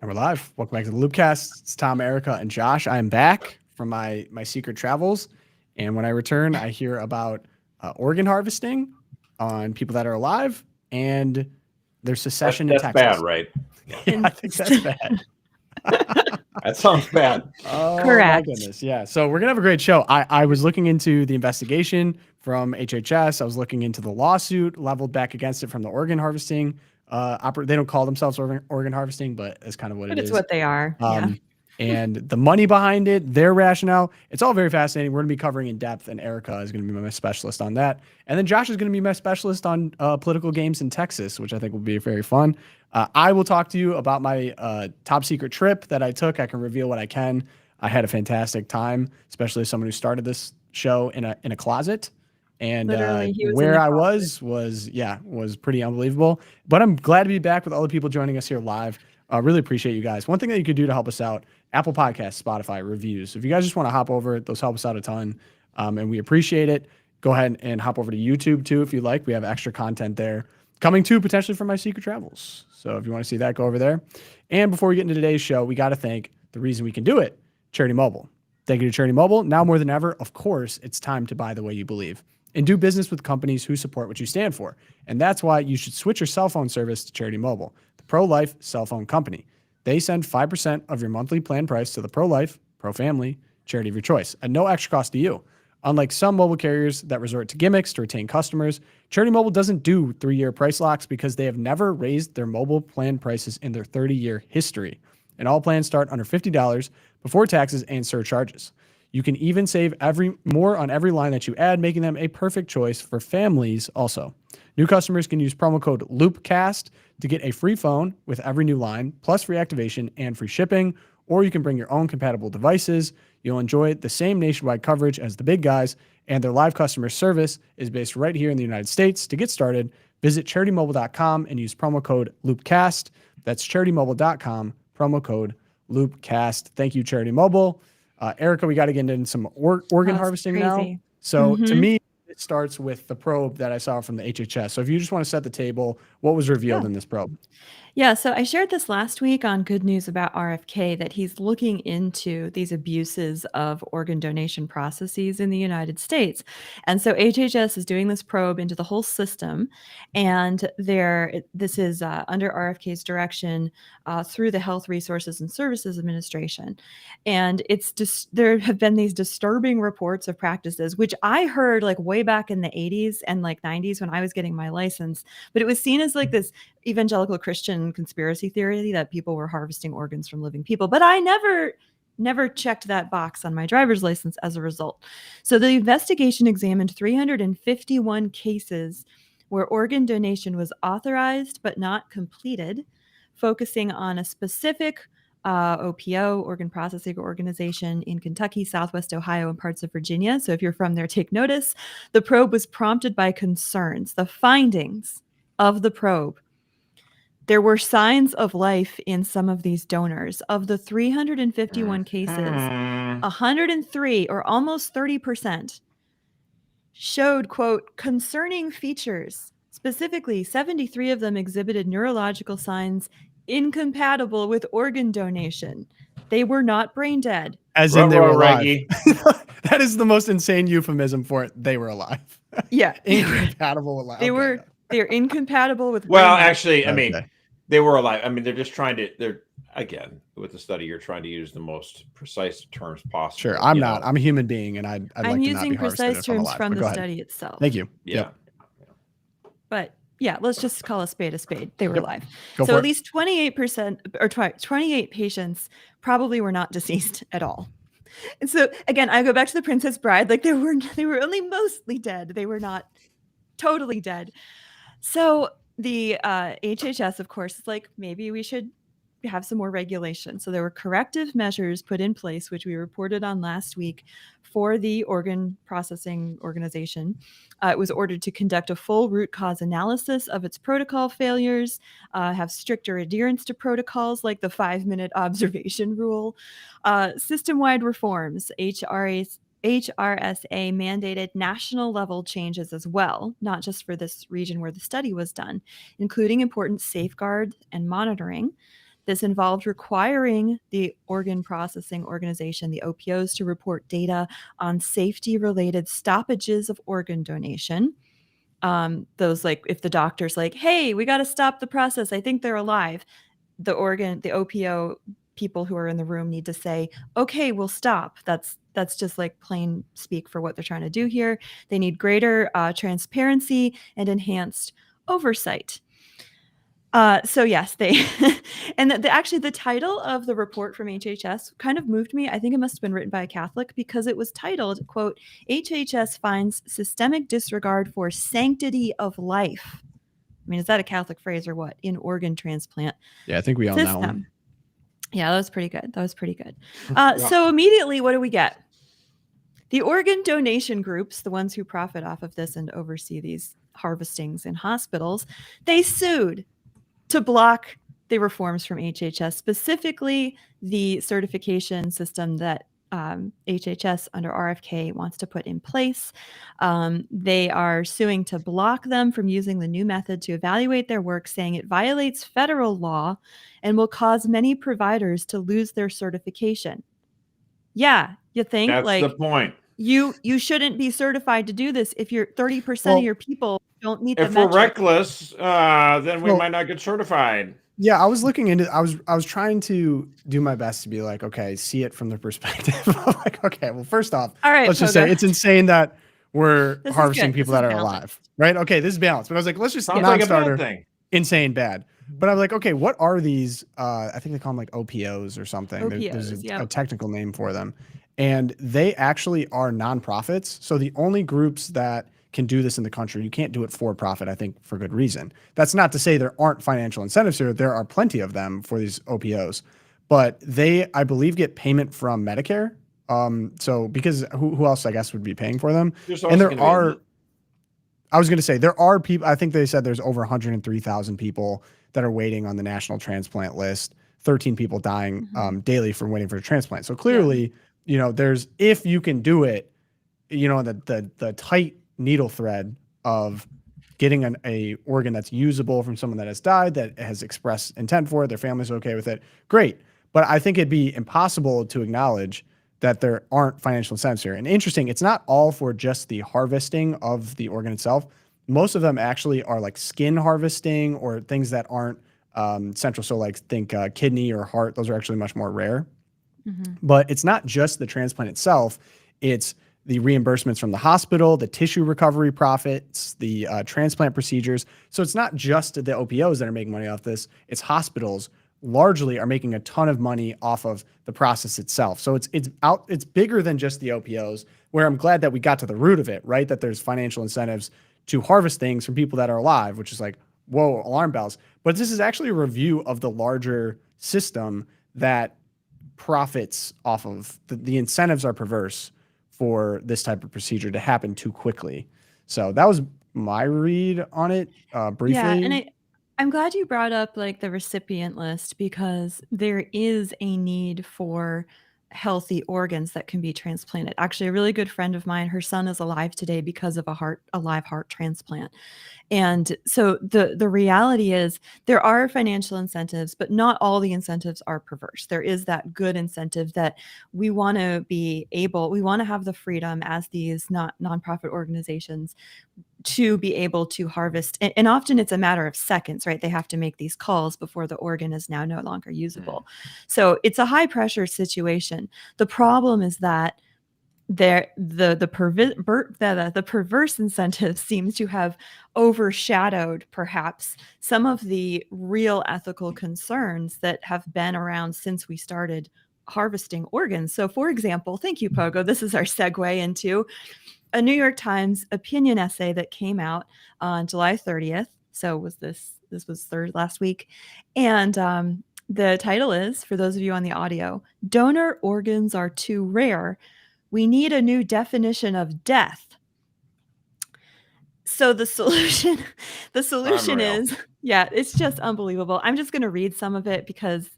And we're live. Welcome back to the LOOPcast. It's Tom, Erica, and Josh. I am back from my secret travels, and when I return, I hear about organ harvesting on people that are alive and their secession in That's Texas. bad, right? Yeah, I think that's bad. That sounds bad. Oh Correct. my goodness. Yeah. So we're gonna have a great show. I was looking into the investigation from HHS. I was looking into the lawsuit leveled back against it from the organ harvesting. They don't call themselves organ harvesting, but it's kind of what But it it's is. what they are. Yeah. And the money behind it, their rationale, it's all very fascinating. We're going to be covering in depth, and Erica is going to be my specialist on that. And then Josh is going to be my specialist on political games in Texas, which I think will be very fun. I will talk to you about my top secret trip that I took. I can reveal what I can. I had a fantastic time, especially as someone who started this show in a closet. And Literally, he was in where the I closet. was pretty unbelievable. But I'm glad to be back with all the people joining us here live. Really appreciate you guys. One thing that you could do to help us out, Apple Podcasts, Spotify, reviews. If you guys just want to hop over, those help us out a ton. And we appreciate it. Go ahead and hop over to YouTube too if you like. We have extra content there coming too, potentially from my secret travels. So if you want to see that, go over there. And before we get into today's show, we got to thank the reason we can do it, Charity Mobile. Thank you to Charity Mobile. Now more than ever, of course, it's time to buy the way you believe and do business with companies who support what you stand for. And that's why you should switch your cell phone service to Charity Mobile, the pro-life cell phone company. They send 5% of your monthly plan price to the pro-life, pro-family charity of your choice at no extra cost to you. Unlike some mobile carriers that resort to gimmicks to retain customers, Charity Mobile doesn't do 3-year price locks because they have never raised their mobile plan prices in their 30-year history. And all plans start under $50 before taxes and surcharges. You can even save more on every line that you add, making them a perfect choice for families also. New customers can use promo code LOOPcast to get a free phone with every new line, plus free activation and free shipping, or you can bring your own compatible devices. You'll enjoy the same nationwide coverage as the big guys, and their live customer service is based right here in the United States. To get started, visit CharityMobile.com and use promo code LOOPcast. That's CharityMobile.com, promo code LOOPcast. Thank you, Charity Mobile. Erica, we got to get into some organ harvesting now. So to me, it starts with the probe that I saw from the HHS. So if you just want to set the table, what was revealed in this probe? Yeah, so I shared this last week on Good News About RFK that he's looking into these abuses of organ donation processes in the United States. And so HHS is doing this probe into the whole system. And this is under RFK's direction through the Health Resources and Services Administration. And there have been these disturbing reports of practices, which I heard like way back in the 80s and like 90s when I was getting my license. But it was seen as like this evangelical Christian conspiracy theory that people were harvesting organs from living people. But I never checked that box on my driver's license as a result. So the investigation examined 351 cases where organ donation was authorized but not completed, focusing on a specific OPO, organ processing organization in Kentucky, Southwest Ohio, and parts of Virginia. So if you're from there, take notice. The probe was prompted by concerns. The findings of the probe: there were signs of life in some of these donors. Of the 351 cases, 103, or almost 30%, showed, quote, concerning features. Specifically, 73 of them exhibited neurological signs incompatible with organ donation. They were not brain dead. As in they were alive. That is the most insane euphemism for it. They were alive. Yeah. Incompatible with life. They're incompatible with well, brain actually, I mean, they were alive. I mean, they're just again, with the study, you're trying to use the most precise terms possible. Sure, I'm not. I'm a human being, and I'd like to not be harvested. I'm using precise terms from the study itself. Thank you. Yeah. Yep. But yeah, let's just call a spade a spade. They were alive. Go so for at least 28% or 28 patients probably were not deceased at all. And so again, I go back to the Princess Bride. Like they were only mostly dead. They were not totally dead. So the HHS, of course, is like, maybe we should have some more regulation. So there were corrective measures put in place, which we reported on last week, for the organ processing organization. It was ordered to conduct a full root cause analysis of its protocol failures, have stricter adherence to protocols like the 5-minute observation rule, system-wide reforms. HRSA mandated national level changes as well, not just for this region where the study was done, including important safeguards and monitoring. This involved requiring the organ processing organization, the OPOs, to report data on safety-related stoppages of organ donation. Those, like, if the doctor's like, hey, we got to stop the process, I think they're alive, the OPO people who are in the room need to say, okay, we'll stop. That's just like plain speak for what they're trying to do here. They need greater transparency and enhanced oversight. So yes, they and actually the title of the report from HHS kind of moved me. I think it must have been written by a Catholic, because it was titled, quote, HHS finds systemic disregard for sanctity of life. I mean, is that a Catholic phrase or what? In organ transplant. Yeah, I think we own that one. Yeah, that was pretty good. So immediately, what do we get? The organ donation groups, the ones who profit off of this and oversee these harvestings in hospitals, they sued to block the reforms from HHS, specifically the certification system that HHS under RFK wants to put in place. They are suing to block them from using the new method to evaluate their work, saying it violates federal law and will cause many providers to lose their certification. Yeah, you think that's like the point. You shouldn't be certified to do this if you're 30% of your people don't meet the If we're metric. reckless, then we might not get certified. Yeah, I was looking into. I was trying to do my best to be like, okay, see it from the perspective of like, okay, well, first off, all right, let's just say it's insane that we're harvesting people that are alive, right? Okay, this is balanced. But I was like, let's just non-starter, insane bad. But I'm like, okay, what are these? I think they call them like OPOs or something. There's a technical name for them, and they actually are nonprofits. So the only groups that can do this in the country, you can't do it for profit, I think, for good reason. That's not to say there aren't financial incentives here. There are plenty of them for these OPOs, but they, I believe, get payment from Medicare. So because who else, I guess, would be paying for them? And there are, I was going to say, there are people, I think they said there's over 103,000 people that are waiting on the national transplant list, 13 people dying daily from waiting for a transplant. So clearly, you know, there's, if you can do it, you know, the tight needle thread of getting a organ that's usable from someone that has died, that has expressed intent for it, their family's okay with it, great. But I think it'd be impossible to acknowledge that there aren't financial incentives here. And interesting, it's not all for just the harvesting of the organ itself. Most of them actually are like skin harvesting or things that aren't central. So like think kidney or heart, those are actually much more rare. But it's not just the transplant itself, it's the reimbursements from the hospital, the tissue recovery profits, the transplant procedures. So it's not just the OPOs that are making money off this, it's hospitals largely are making a ton of money off of the process itself. So it's bigger than just the OPOs, where I'm glad that we got to the root of it, right? That there's financial incentives to harvest things from people that are alive, which is like, whoa, alarm bells. But this is actually a review of the larger system that profits off of the incentives are perverse for this type of procedure to happen too quickly. So that was my read on it briefly. Yeah, and I'm glad you brought up like the recipient list, because there is a need for healthy organs that can be transplanted. Actually, a really good friend of mine, her son is alive today because of a live heart transplant. And so the reality is there are financial incentives, but not all the incentives are perverse. There is that good incentive that we want to have the freedom as these nonprofit organizations to be able to harvest. And often it's a matter of seconds, right? They have to make these calls before the organ is now no longer usable. So it's a high pressure situation. The problem is that the perverse incentive seems to have overshadowed perhaps some of the real ethical concerns that have been around since we started harvesting organs. So for example, thank you, Pogo. This is our segue into a New York Times opinion essay that came out on July 30th. So this was last week. And the title is, for those of you on the audio, "Donor Organs Are Too Rare. We Need a New Definition of Death." So the solution is Yeah, it's just unbelievable. I'm just going to read some of it because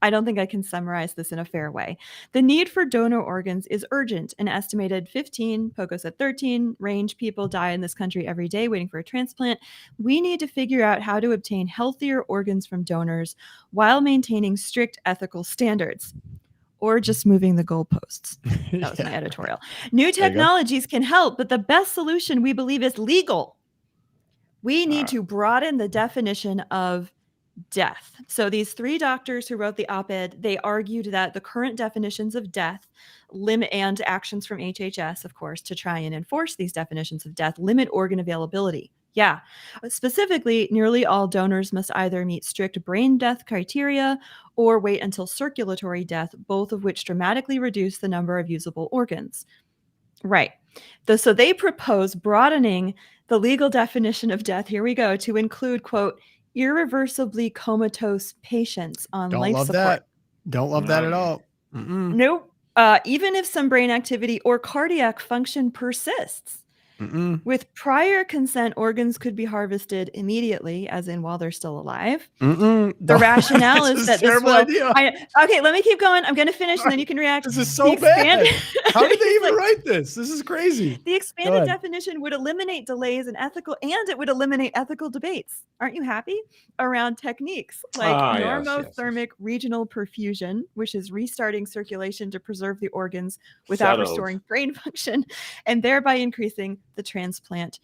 I don't think I can summarize this in a fair way. The need for donor organs is urgent. An estimated 15, Pogo said 13, range people die in this country every day waiting for a transplant. We need to figure out how to obtain healthier organs from donors while maintaining strict ethical standards. Or just moving the goalposts. That was my editorial. New technologies can help, but the best solution we believe is legal. We need to broaden the definition of death. So these three doctors who wrote the op-ed, they argued that the current definitions of death limit, and actions from HHS, of course, to try and enforce these definitions of death, limit organ availability. Yeah. Specifically, nearly all donors must either meet strict brain death criteria or wait until circulatory death, both of which dramatically reduce the number of usable organs. Right. So they propose broadening the legal definition of death, here we go, to include, quote, irreversibly comatose patients on life support. Don't love that at all. Nope. Even if some brain activity or cardiac function persists. With prior consent, organs could be harvested immediately, as in while they're still alive. The rationale is that this will... Okay, let me keep going. I'm going to finish, and then you can react. This is so bad. How did they even write this? This is crazy. The expanded definition would eliminate delays and it would eliminate ethical debates. Aren't you happy? Around techniques like normothermic regional perfusion, which is restarting circulation to preserve the organs without restoring brain function, and thereby increasing the transplant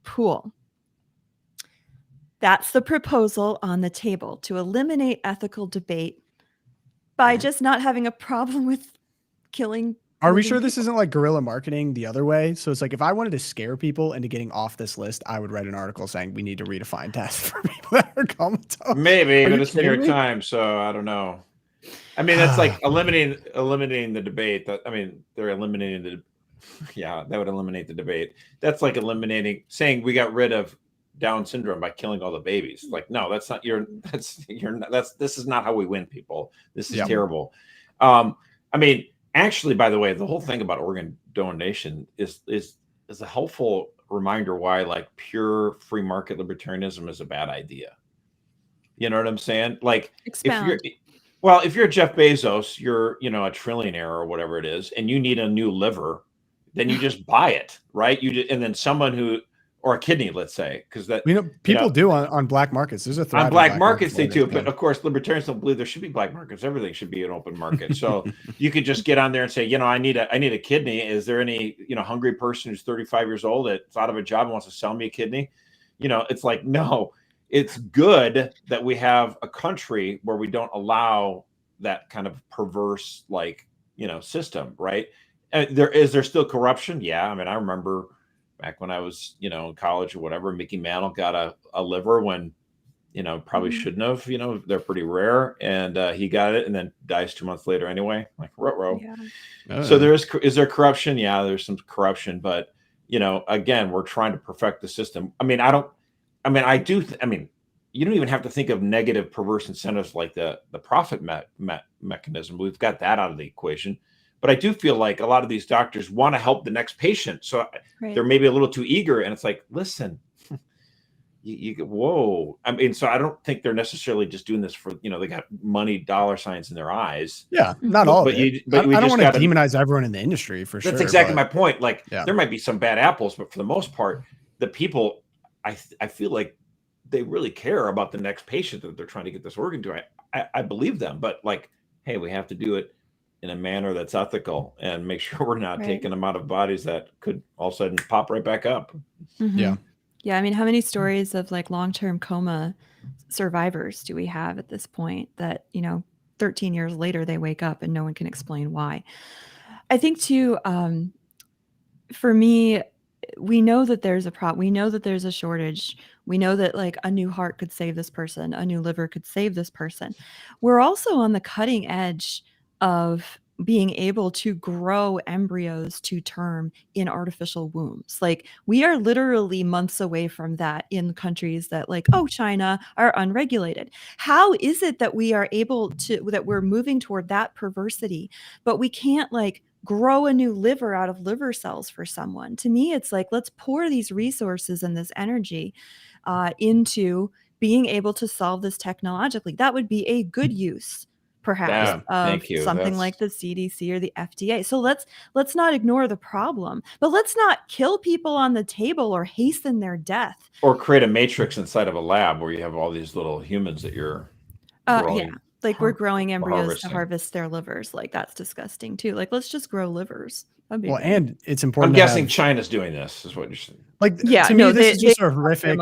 pool. That's the proposal on the table, to eliminate ethical debate by just not having a problem with killing. Are we sure this isn't like guerrilla marketing the other way? So it's like, if I wanted to scare people into getting off this list, I would write an article saying we need to redefine death for people that are comatose. Maybe, but it's New York Times, so I don't know. I mean, that's like eliminating the debate. They're eliminating the... Yeah, that would eliminate the debate. That's like saying we got rid of Down syndrome by killing all the babies. Like, no, this is not how we win, people. This is terrible. Actually, by the way, the whole thing about organ donation is a helpful reminder why like pure free market libertarianism is a bad idea. You know what I'm saying? Like, expound. If you're Jeff Bezos, you're, a trillionaire or whatever it is, and you need a new liver, then you just buy it, right? And then someone or a kidney, let's say, because that people do on black markets. There's a on black markets they do, but of course libertarians don't believe there should be black markets. Everything should be an open market. So you could just get on there and say, I need a kidney. Is there any hungry person who's 35 years old that's out of a job and wants to sell me a kidney? It's like, no. It's good that we have a country where we don't allow that kind of perverse system, right? Is there still corruption? Yeah. I remember back when I was, in college or whatever, Mickey Mantle got a liver when, probably shouldn't have, they're pretty rare, and he got it and then dies 2 months later anyway, like ruh-roh. Yeah. So is there corruption? Yeah, there's some corruption, but, again, we're trying to perfect the system. You don't even have to think of negative perverse incentives like the profit mechanism. We've got that out of the equation. But I do feel like a lot of these doctors want to help the next patient. So they're maybe a little too eager. And it's like, listen, whoa. So I don't think they're necessarily just doing this for, they got money, dollar signs in their eyes. Yeah, not all of it. I don't want to demonize everyone in the industry for sure. That's exactly my point. Like, there might be some bad apples, but for the most part, the people, I feel like they really care about the next patient that they're trying to get this organ to. I believe them, but like, hey, we have to do it in a manner that's ethical and make sure we're not taking them out of bodies that could all of a sudden pop right back up. Yeah. How many stories of like long-term coma survivors do we have at this point that, 13 years later they wake up and no one can explain why? I think too, for me, we know that there's a problem. We know that there's a shortage. We know that like a new heart could save this person. A new liver could save this person. We're also on the cutting edge of being able to grow embryos to term in artificial wombs. Like, we are literally months away from that in countries that China are unregulated. How is it that we are that we're moving toward that perversity, but we can't grow a new liver out of liver cells for someone? To me, it's like, let's pour these resources and this energy into being able to solve this technologically. That would be a good use, perhaps, of thank you. something like the CDC or the FDA. So let's not ignore the problem, but let's not kill people on the table or hasten their death. Or create a matrix inside of a lab where you have all these little humans that you're growing. Like we're growing embryos harvesting. to harvest their livers. Like that's disgusting too. Like let's just grow livers. That'd be Well, good. and it's important. I'm guessing China's doing this, is what you're saying. Like, Yeah, to me, no, this is just they a horrific.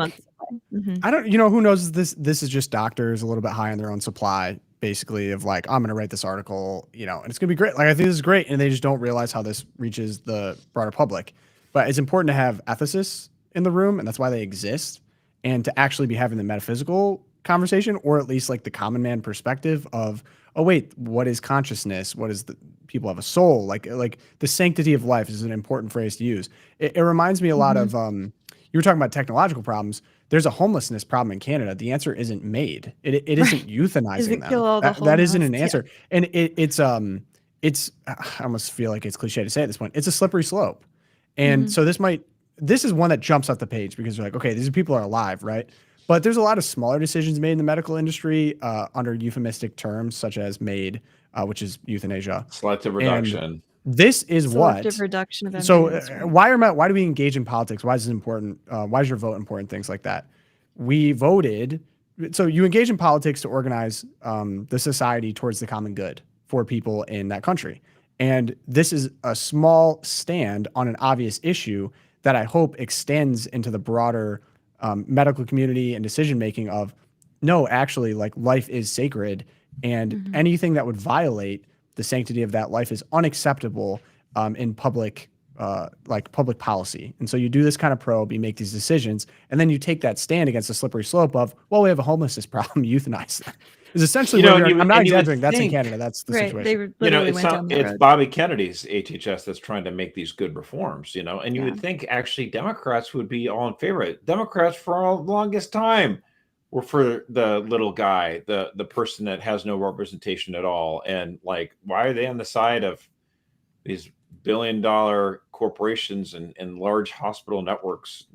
Mhm. I don't, who knows this? This is just doctors a little bit high on their own supply, basically, of like, I'm going to write this article, and it's going to be great. Like, I think this is great. And they just don't realize how this reaches the broader public. But it's important to have ethicists in the room, and that's why they exist, and to actually be having the metaphysical conversation, or at least like the common man perspective of, oh, wait, what is consciousness? What is people have a soul? Like the sanctity of life is an important phrase to use. It reminds me a lot of, you were talking about technological problems. There's a homelessness problem in Canada. The answer isn't made. It isn't euthanizing them. That isn't an answer. And it's I almost feel like it's cliche to say at this point. It's a slippery slope. And so this is one that jumps off the page because you're like, okay, these people are alive, right? But there's a lot of smaller decisions made in the medical industry under euphemistic terms such as MAID, which is euthanasia. Selective reduction. And this is Selective reduction of embryos. So why do we engage in politics? Why is it important? Why is your vote important? Things like that. We voted. So you engage in politics to organize the society towards the common good for people in that country. And this is a small stand on an obvious issue that I hope extends into the broader medical community and decision-making of, no, actually, like, life is sacred, and anything that would violate the sanctity of that life is unacceptable in public policy. And so you do this kind of probe, you make these decisions, and then you take that stand against the slippery slope of, well, we have a homelessness problem, euthanize them. Is essentially I'm not exaggerating. That's in Canada. That's the situation. It's Bobby Kennedy's HHS that's trying to make these good reforms, and you would think actually Democrats would be all in favor of it. Democrats for the longest time were for the little guy, the person that has no representation at all. And like, why are they on the side of these billion-dollar corporations and large hospital networks?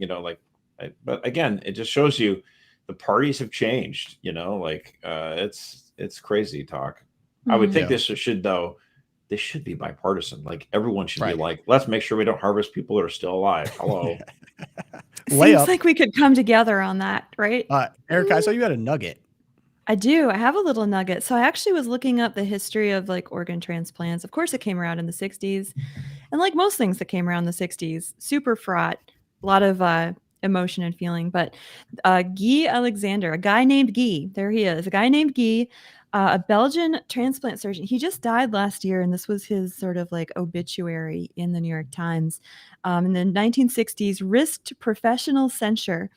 But again, it just shows you the parties have changed, it's crazy talk. I would think this should be bipartisan. Like everyone should be like, let's make sure we don't harvest people that are still alive. Hello. Seems like we could come together on that, right? Erica, I saw you had a nugget. I do. I have a little nugget. So I actually was looking up the history of like organ transplants. Of course, it came around in the 60s. And like most things that came around in the 60s, super fraught, a lot of emotion and feeling. But Guy Alexander, a guy named Guy, there he is, a guy named Guy, a Belgian transplant surgeon. He just died last year, and this was his sort of like obituary in the New York Times. In the 1960s, risked professional censure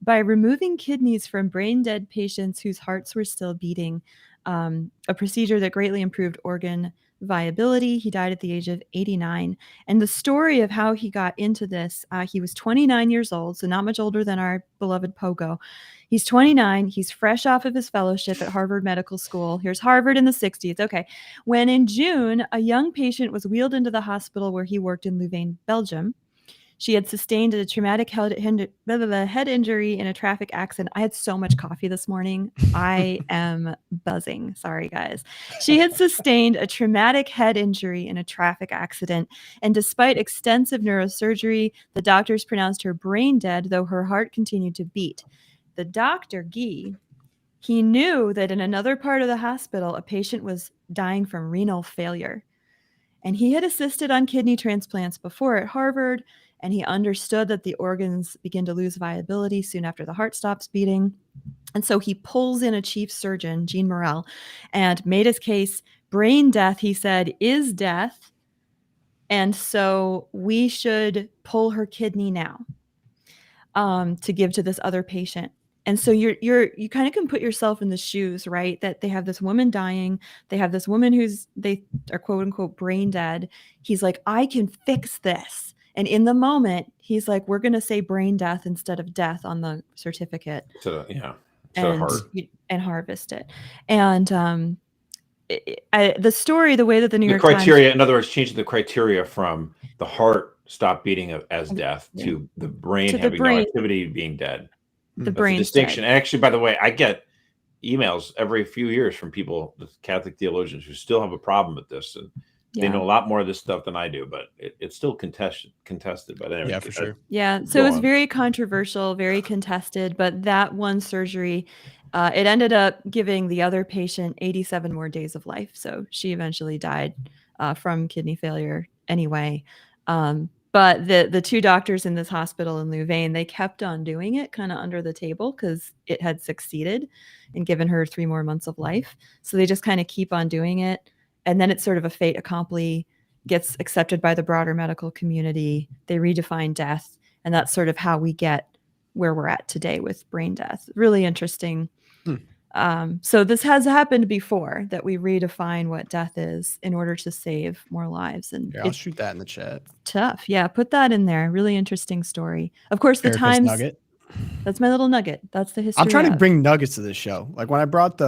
by removing kidneys from brain-dead patients whose hearts were still beating, a procedure that greatly improved organ viability. He died at the age of 89. And the story of how he got into this, he was 29 years old, so not much older than our beloved Pogo. He's 29. He's fresh off of his fellowship at Harvard Medical School. Here's Harvard in the 60s. Okay. When in June, a young patient was wheeled into the hospital where he worked in Louvain, Belgium. She had sustained a traumatic head injury in a traffic accident. I had so much coffee this morning. I am buzzing. Sorry, guys. She had sustained a traumatic head injury in a traffic accident. And despite extensive neurosurgery, the doctors pronounced her brain dead, though her heart continued to beat. The doctor, Guy, he knew that in another part of the hospital, a patient was dying from renal failure. And he had assisted on kidney transplants before at Harvard, and he understood that the organs begin to lose viability soon after the heart stops beating. And so he pulls in a chief surgeon, Jean Morel, and made his case. Brain death, he said, is death. And so we should pull her kidney now to give to this other patient. And so you kind of can put yourself in the shoes, right? That they have this woman dying. They have this woman they are quote unquote brain dead. He's like, I can fix this. And in the moment, he's like, we're going to say brain death instead of death on the certificate. And harvest it. And the story, the way that the New York criteria, Times, in other words, changing the criteria from the heart stop beating as death to the brain having no activity being dead. The That's brain a distinction. Actually, by the way, I get emails every few years from people, Catholic theologians, who still have a problem with this, and they know a lot more of this stuff than I do, but it's still contested. But anyway, Yeah, for sure. Yeah, so it was very controversial, very contested, but that one surgery, it ended up giving the other patient 87 more days of life. So she eventually died from kidney failure anyway. But the two doctors in this hospital in Louvain, they kept on doing it kind of under the table because it had succeeded and given her 3 more months of life. So they just kind of keep on doing it. And then it's sort of a fait accompli, gets accepted by the broader medical community. They redefine death. And that's sort of how we get where we're at today with brain death. Really interesting. So this has happened before, that we redefine what death is in order to save more lives. And I'll shoot that in the chat. Tough. Yeah, put that in there. Really interesting story. Of course, the Erica's Times nugget. That's my little nugget. That's the history. I'm trying to bring nuggets to this show. Like when I brought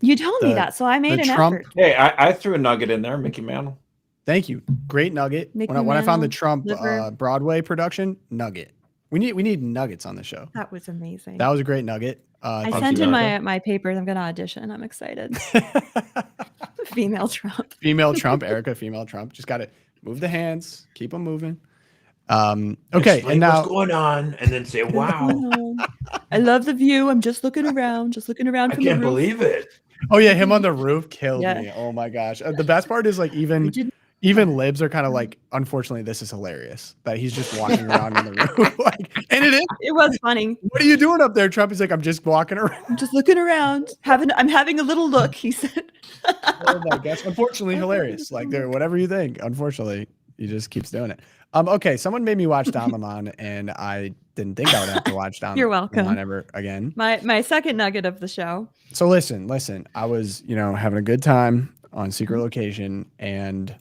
you told me that, so I made an Trump effort. Hey, I threw a nugget in there, Mickey Mantle. Thank you. Great nugget. When I found the Trump Broadway production, nugget. We need nuggets on the show. That was amazing. That was a great nugget. I sent in my papers. I'm going to audition. I'm excited. Female Trump. Female Trump, Erica, female Trump. Just got to move the hands, keep them moving. Okay. Explain and now what's going on, and then say, wow. I love the view. I'm just looking around. I can't believe it. Oh yeah, him on the roof killed me. Oh my gosh. The best part is like even libs are kind of like, unfortunately, this is hilarious that he's just walking around on the roof. And it was funny. What are you doing up there, Trump? He's like, I'm just walking around. I'm just looking around. I'm having a little look, he said. Oh my gosh. Unfortunately, hilarious. Like whatever you think. Unfortunately, he just keeps doing it. Okay, someone made me watch Down the Mon, and I didn't think I would have to watch Down You're welcome. the Mon ever again. My second nugget of the show. So listen. I was, having a good time on Secret Location, and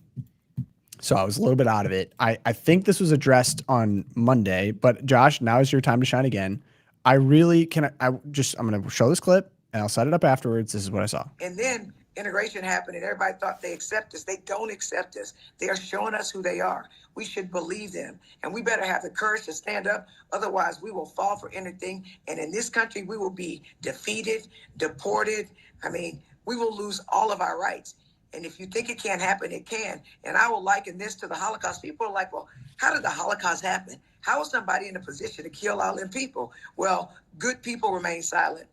so I was a little bit out of it. I think this was addressed on Monday, but Josh, now is your time to shine again. I'm going to show this clip and I'll set it up afterwards. This is what I saw. And then integration happened and everybody thought they accept us. They don't accept us. They are showing us who they are. We should believe them, and we better have the courage to stand up. Otherwise, we will fall for anything. And in this country, we will be defeated, deported. I mean, we will lose all of our rights. And if you think it can't happen, it can. And I will liken this to the Holocaust. People are like, well, how did the Holocaust happen? How was somebody in a position to kill all them people? Well, good people remain silent.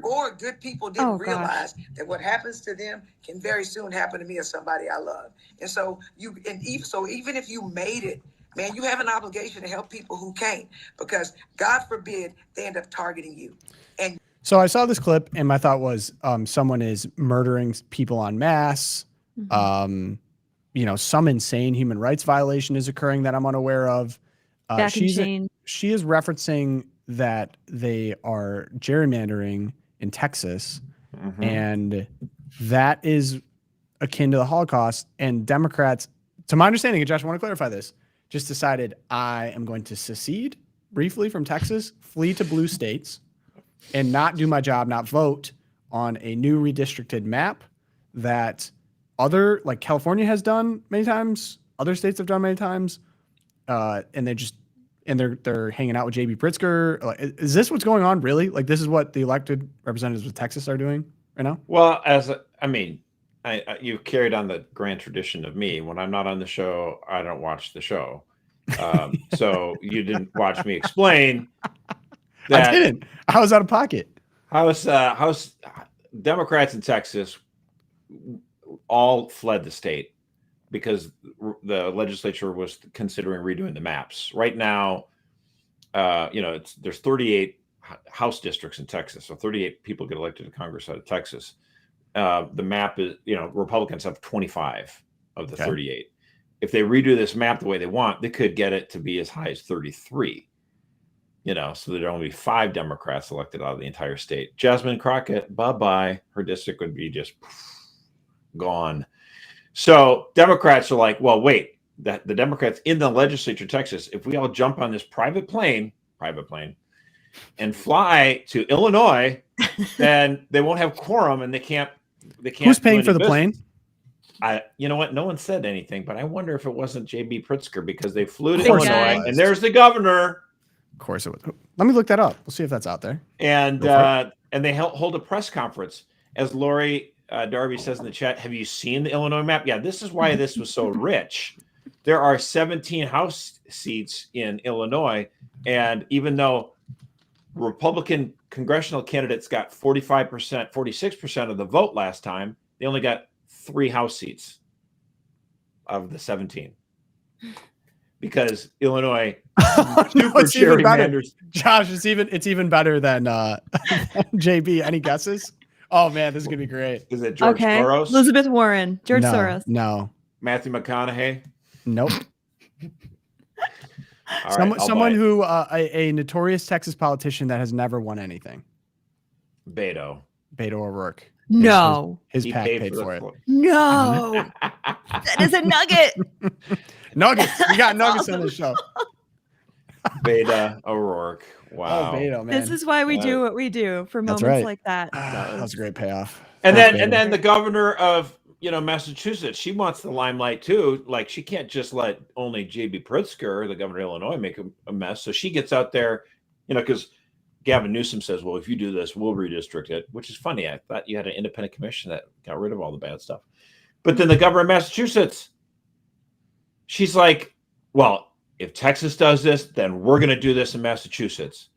Or good people didn't realize that what happens to them can very soon happen to me or somebody I love. And so even if you made it, man, you have an obligation to help people who can't, because God forbid they end up targeting you. And so I saw this clip, and my thought was, someone is murdering people en masse. Some insane human rights violation is occurring that I'm unaware of. She is referencing that they are gerrymandering in Texas, and that is akin to the Holocaust. And Democrats, to my understanding, and Josh, I want to clarify this, just decided I am going to secede briefly from Texas, flee to blue states, and not do my job, not vote on a new redistricted map that like California has done many times, other states have done many times, and they're hanging out with JB Pritzker. Like, is this what's going on, really? Like, this is what the elected representatives of Texas are doing right now? Well, you've carried on the grand tradition of me. When I'm not on the show, I don't watch the show. So you didn't watch me explain that. I didn't. I was out of pocket. House Democrats in Texas all fled the state because the legislature was considering redoing the maps. Right now, there's 38 House districts in Texas, so 38 people get elected to Congress out of Texas. The map is, Republicans have 25 of the 38. If they redo this map the way they want, they could get it to be as high as 33. So there'd only be 5 Democrats elected out of the entire state. Jasmine Crockett, bye-bye. Her district would be just gone. So Democrats are like, well, wait, the Democrats in the legislature of Texas, if we all jump on this private plane and fly to Illinois, then they won't have quorum and they can't. Who's paying for the plane? You know what? No one said anything, but I wonder if it wasn't JB Pritzker, because they flew to Illinois and there's the governor. Of course it was. Let me look that up. We'll see if that's out there. And they hold a press conference. As Lori Darby says in the chat, have you seen the Illinois map? Yeah, this is why this was so rich. There are 17 House seats in Illinois, and even though Republican congressional candidates got 45%, 46% of the vote last time, they only got 3 House seats of the 17. Because Illinois super gerrymanders. Josh, it's even better than JB. Any guesses? Oh man, this is gonna be great. Is it George Soros? Elizabeth Warren, George Soros. No. Matthew McConaughey? Nope. Someone who a notorious Texas politician that has never won anything. Beto O'Rourke. No. His PAC paid for it. No. That is a nugget. Nuggets. We got nuggets on this show. Beto O'Rourke. Wow. Oh, Beto, man. This is why we do what we do for moments like that. That's a great payoff. And then the governor of Massachusetts, she wants the limelight too. Like she can't just let only J.B. Pritzker, the governor of Illinois, make a mess. So she gets out there, because Gavin Newsom says, well, if you do this, we'll redistrict it, which is funny. I thought you had an independent commission that got rid of all the bad stuff. But then the governor of Massachusetts, she's like, well, if Texas does this, then we're going to do this in Massachusetts.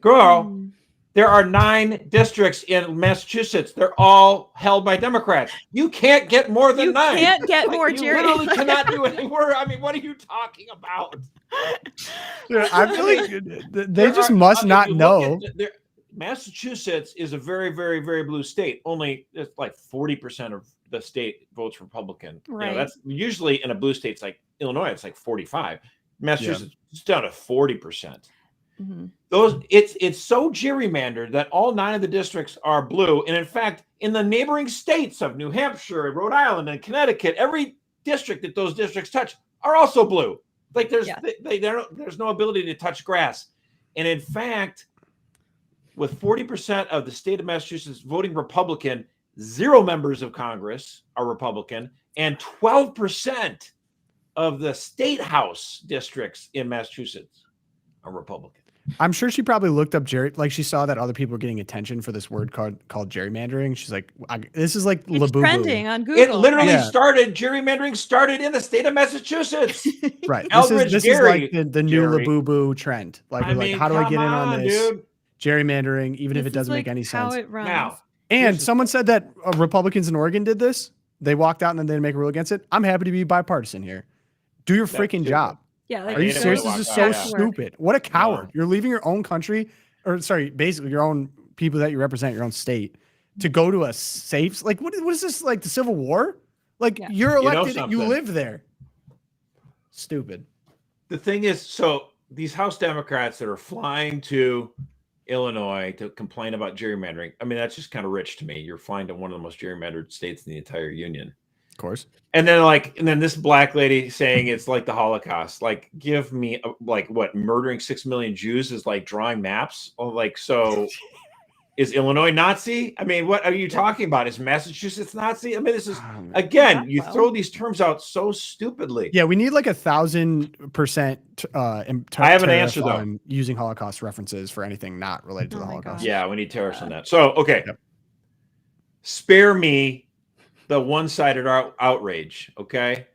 Girl, there are 9 districts in Massachusetts. They're all held by Democrats. You can't get more than 9. You can't get more, Jerry. You literally cannot do any more. I mean, what are you talking about? Dude, I feel like they just must not know. Massachusetts is a very, very, very blue state. Only it's like 40% of the state votes Republican. Right. That's usually in a blue state. It's like Illinois. It's like 45. Massachusetts is down to 40%. Mm-hmm. It's so gerrymandered that all 9 of the districts are blue. And in fact, in the neighboring states of New Hampshire, Rhode Island, and Connecticut, every district that those districts touch are also blue. Like there's no ability to touch grass. And in fact, with 40% of the state of Massachusetts voting Republican, 0 members of Congress are Republican, and 12% of the state house districts in Massachusetts are Republican. I'm sure she probably looked up she saw that other people were getting attention for this word called gerrymandering. She's like, this is like it's trending on Google. It literally gerrymandering started in the state of Massachusetts. Right. Eldridge this is like the new Labubu trend. Like, how do I get in on this? Dude. Gerrymandering, even if it doesn't make any sense. How it runs. Now, and someone said that Republicans in Oregon did this. They walked out and then they didn't make a rule against it. I'm happy to be bipartisan here. Do your freaking job. Yeah, are you serious? This is so stupid. What a coward. You're leaving your own country, basically your own people that you represent, your own state, to go to a safe, like, what is this, like the Civil War? Like, you're elected, you live there. Stupid. The thing is, so these House Democrats that are flying to Illinois to complain about gerrymandering, I mean, that's just kind of rich to me. You're flying to one of the most gerrymandered states in the entire union. Of course. And then this black lady saying it's like the Holocaust. Like, give me murdering 6 million Jews is like drawing maps. So is Illinois Nazi? I mean, what are you talking about? Is Massachusetts Nazi? I mean, this is again, you throw these terms out so stupidly. Yeah, we need like 1,000%. I have an answer though. Using Holocaust references for anything not related to the Holocaust. God. Yeah, we need tariffs on that. So okay, spare me the one-sided outrage, okay?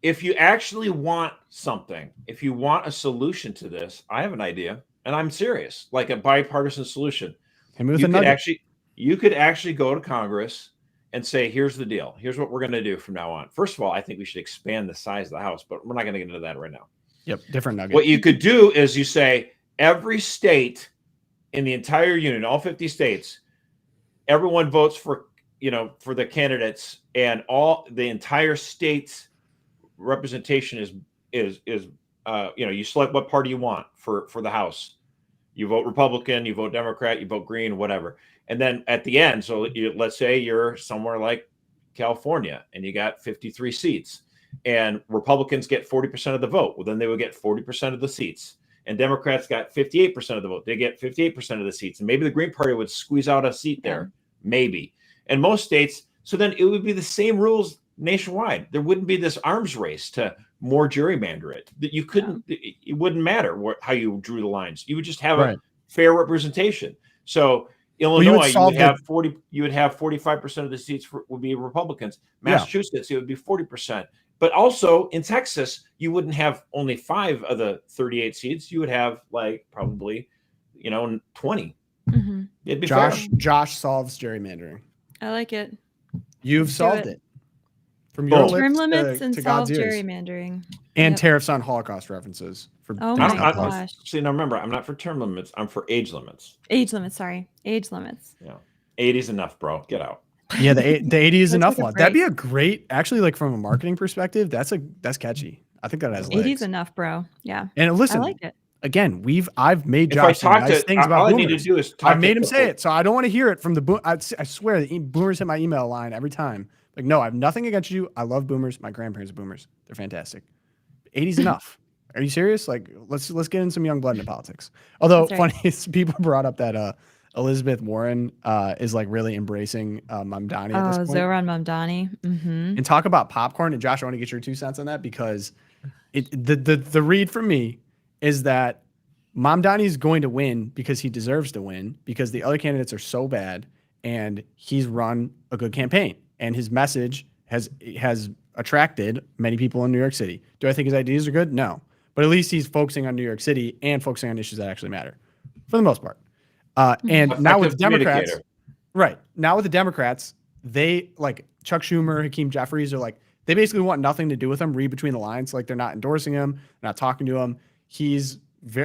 If you actually want something, if you want a solution to this, I have an idea, and I'm serious, like a bipartisan solution. You could actually go to Congress and say, here's the deal. Here's what we're going to do from now on. First of all, I think we should expand the size of the House, but we're not going to get into that right now. Yep, different nugget. What you could do is you say, every state in the entire union, all 50 states, everyone votes for the candidates, and all the entire state's representation is you select what party you want for the House. You vote Republican, you vote Democrat, you vote Green, whatever. And then at the end, so let's say you're somewhere like California and you got 53 seats and Republicans get 40% of the vote. Well, then they would get 40% of the seats. And Democrats got 58% of the vote. They get 58% of the seats. And maybe the Green Party would squeeze out a seat there. Maybe. And most states, so then it would be the same rules nationwide. There wouldn't be this arms race to more gerrymander it. That you couldn't. It wouldn't matter how you drew the lines. You would just have a fair representation. So Illinois, you would have 40. You would have 45% of the seats would be Republicans. Massachusetts, it would be 40%. But also in Texas, you wouldn't have only 5 of the 38 seats. You would have like probably, 20. Mm-hmm. It'd be fair. Josh solves gerrymandering. I like it. You've solved it. From your term lips limits to and God's solve ears. gerrymandering. And tariffs on Holocaust references. Oh my gosh. See, now remember, I'm not for term limits. I'm for age limits. Age limits, sorry. Age limits. Yeah. 80's enough, bro. Get out. Yeah, the 80 is enough one. That'd be a great, actually, like from a marketing perspective, that's catchy. I think that has legs. 80's enough, bro. Yeah. And listen, I like it. Again, I've made Josh say nice things about all boomers. I need to do is talk. I've made him say it, so I don't want to hear it from the boom. I swear, the boomers hit my email line every time. Like, no, I have nothing against you. I love boomers. My grandparents are boomers. They're fantastic. 80's enough. Are you serious? Like, let's get in some young blood into politics. Although, funny, people brought up that Elizabeth Warren is like really embracing Mamdani at this point. Zohran Mamdani. Mm-hmm. And talk about popcorn. And Josh, I want to get your 2 cents on that because the read from me is that Mamdani is going to win because he deserves to win because the other candidates are so bad and he's run a good campaign and his message has attracted many people in New York City. Do I think his ideas are good? No. But at least he's focusing on New York City and focusing on issues that actually matter for the most part. And now with the Democrats, now with the Democrats, they like Chuck Schumer, Hakeem Jeffries are like, they basically want nothing to do with him, read between the lines. Like they're not endorsing him, not talking to him. He's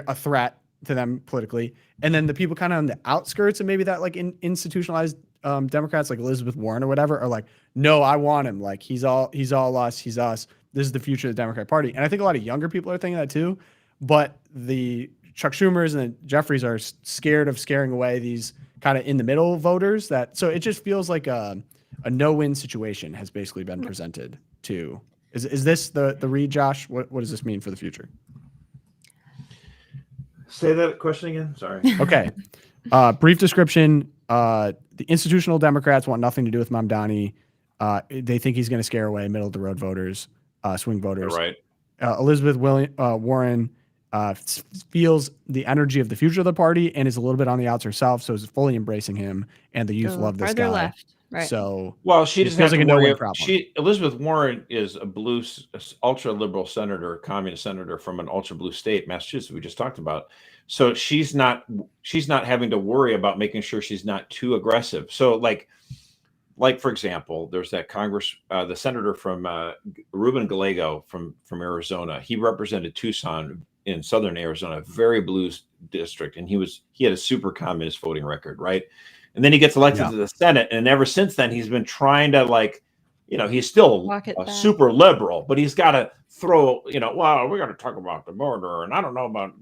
a threat to them politically. And then the people kind of on the outskirts and maybe that like institutionalized Democrats like Elizabeth Warren or whatever are like, no, I want him. Like he's all us. He's us. This is the future of the Democratic Party. And I think a lot of younger people are thinking that too. But the Chuck Schumers and the Jeffries are scared of scaring away these kind of in the middle voters so it just feels like a no-win situation has basically been presented to. Is this the read, Josh? What does this mean for the future? Say that question again. Sorry. Okay. Brief description. The institutional Democrats want nothing to do with Mamdani. They think he's going to scare away middle of the road voters, swing voters. Right. Elizabeth Warren feels the energy of the future of the party and is a little bit on the outs herself, so is fully embracing him. And the youth love this guy. Left. Right. So she doesn't have like a no-win problem. Elizabeth Warren is a blue, ultra liberal senator, communist senator from an ultra blue state, Massachusetts. We just talked about. So she's not having to worry about making sure she's not too aggressive. So like for example, there's that the senator from Ruben Gallego from Arizona. He represented Tucson in southern Arizona, very blue district, and he had a super communist voting record, right? And then he gets elected to the Senate, and ever since then he's been trying to he's still a super liberal, but he's got to throw, well, we're going to talk about the border, and I don't know about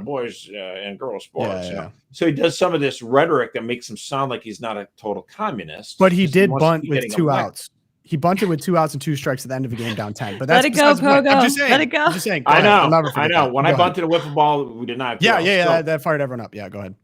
boys and girls sports. So he does some of this rhetoric that makes him sound like he's not a total communist. But he did bunt with 2 outs. He bunted with 2 outs and 2 strikes at the end of the game down 10. But that's let it go, Pogo. I'm just saying. Let it go. I'm just saying. I know. When I bunted a wiffle ball, we did not. That fired everyone up. Yeah, go ahead.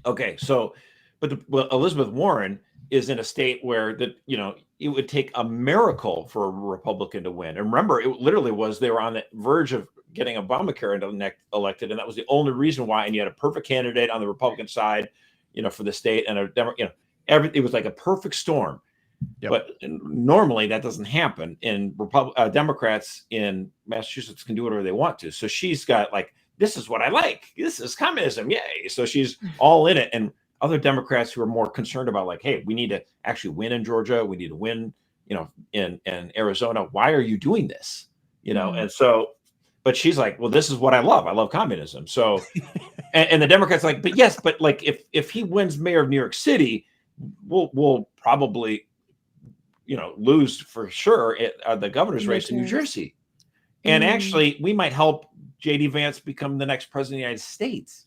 Okay, so. But Elizabeth Warren is in a state where it would take a miracle for a Republican to win. And remember, it literally was they were on the verge of getting Obamacare elected, and that was the only reason why. And you had a perfect candidate on the Republican side, for the state, and it was like a perfect storm. Yep. But normally that doesn't happen. And Democrats in Massachusetts can do whatever they want to. So she's got this is what I like. This is communism, yay! So she's all in it, and other Democrats who are more concerned about hey, we need to actually win in Georgia. We need to win, in Arizona. Why are you doing this? And so, but she's like, well, this is what I love. I love communism. So, and the Democrats but if he wins mayor of New York City, we'll probably, lose for sure at the governor's race in New Jersey. And actually we might help J.D. Vance become the next president of the United States.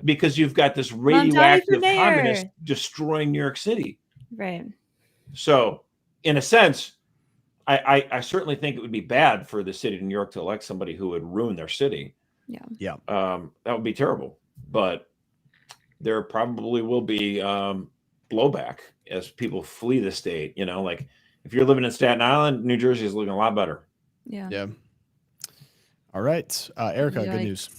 Because you've got this radioactive communist destroying New York City. Right. So, in a sense, I certainly think it would be bad for the city of New York to elect somebody who would ruin their city. Yeah. Yeah. That would be terrible. But there probably will be blowback as people flee the state. If if you're living in Staten Island, New Jersey is looking a lot better. Yeah. Yeah. All right. Erica, good news.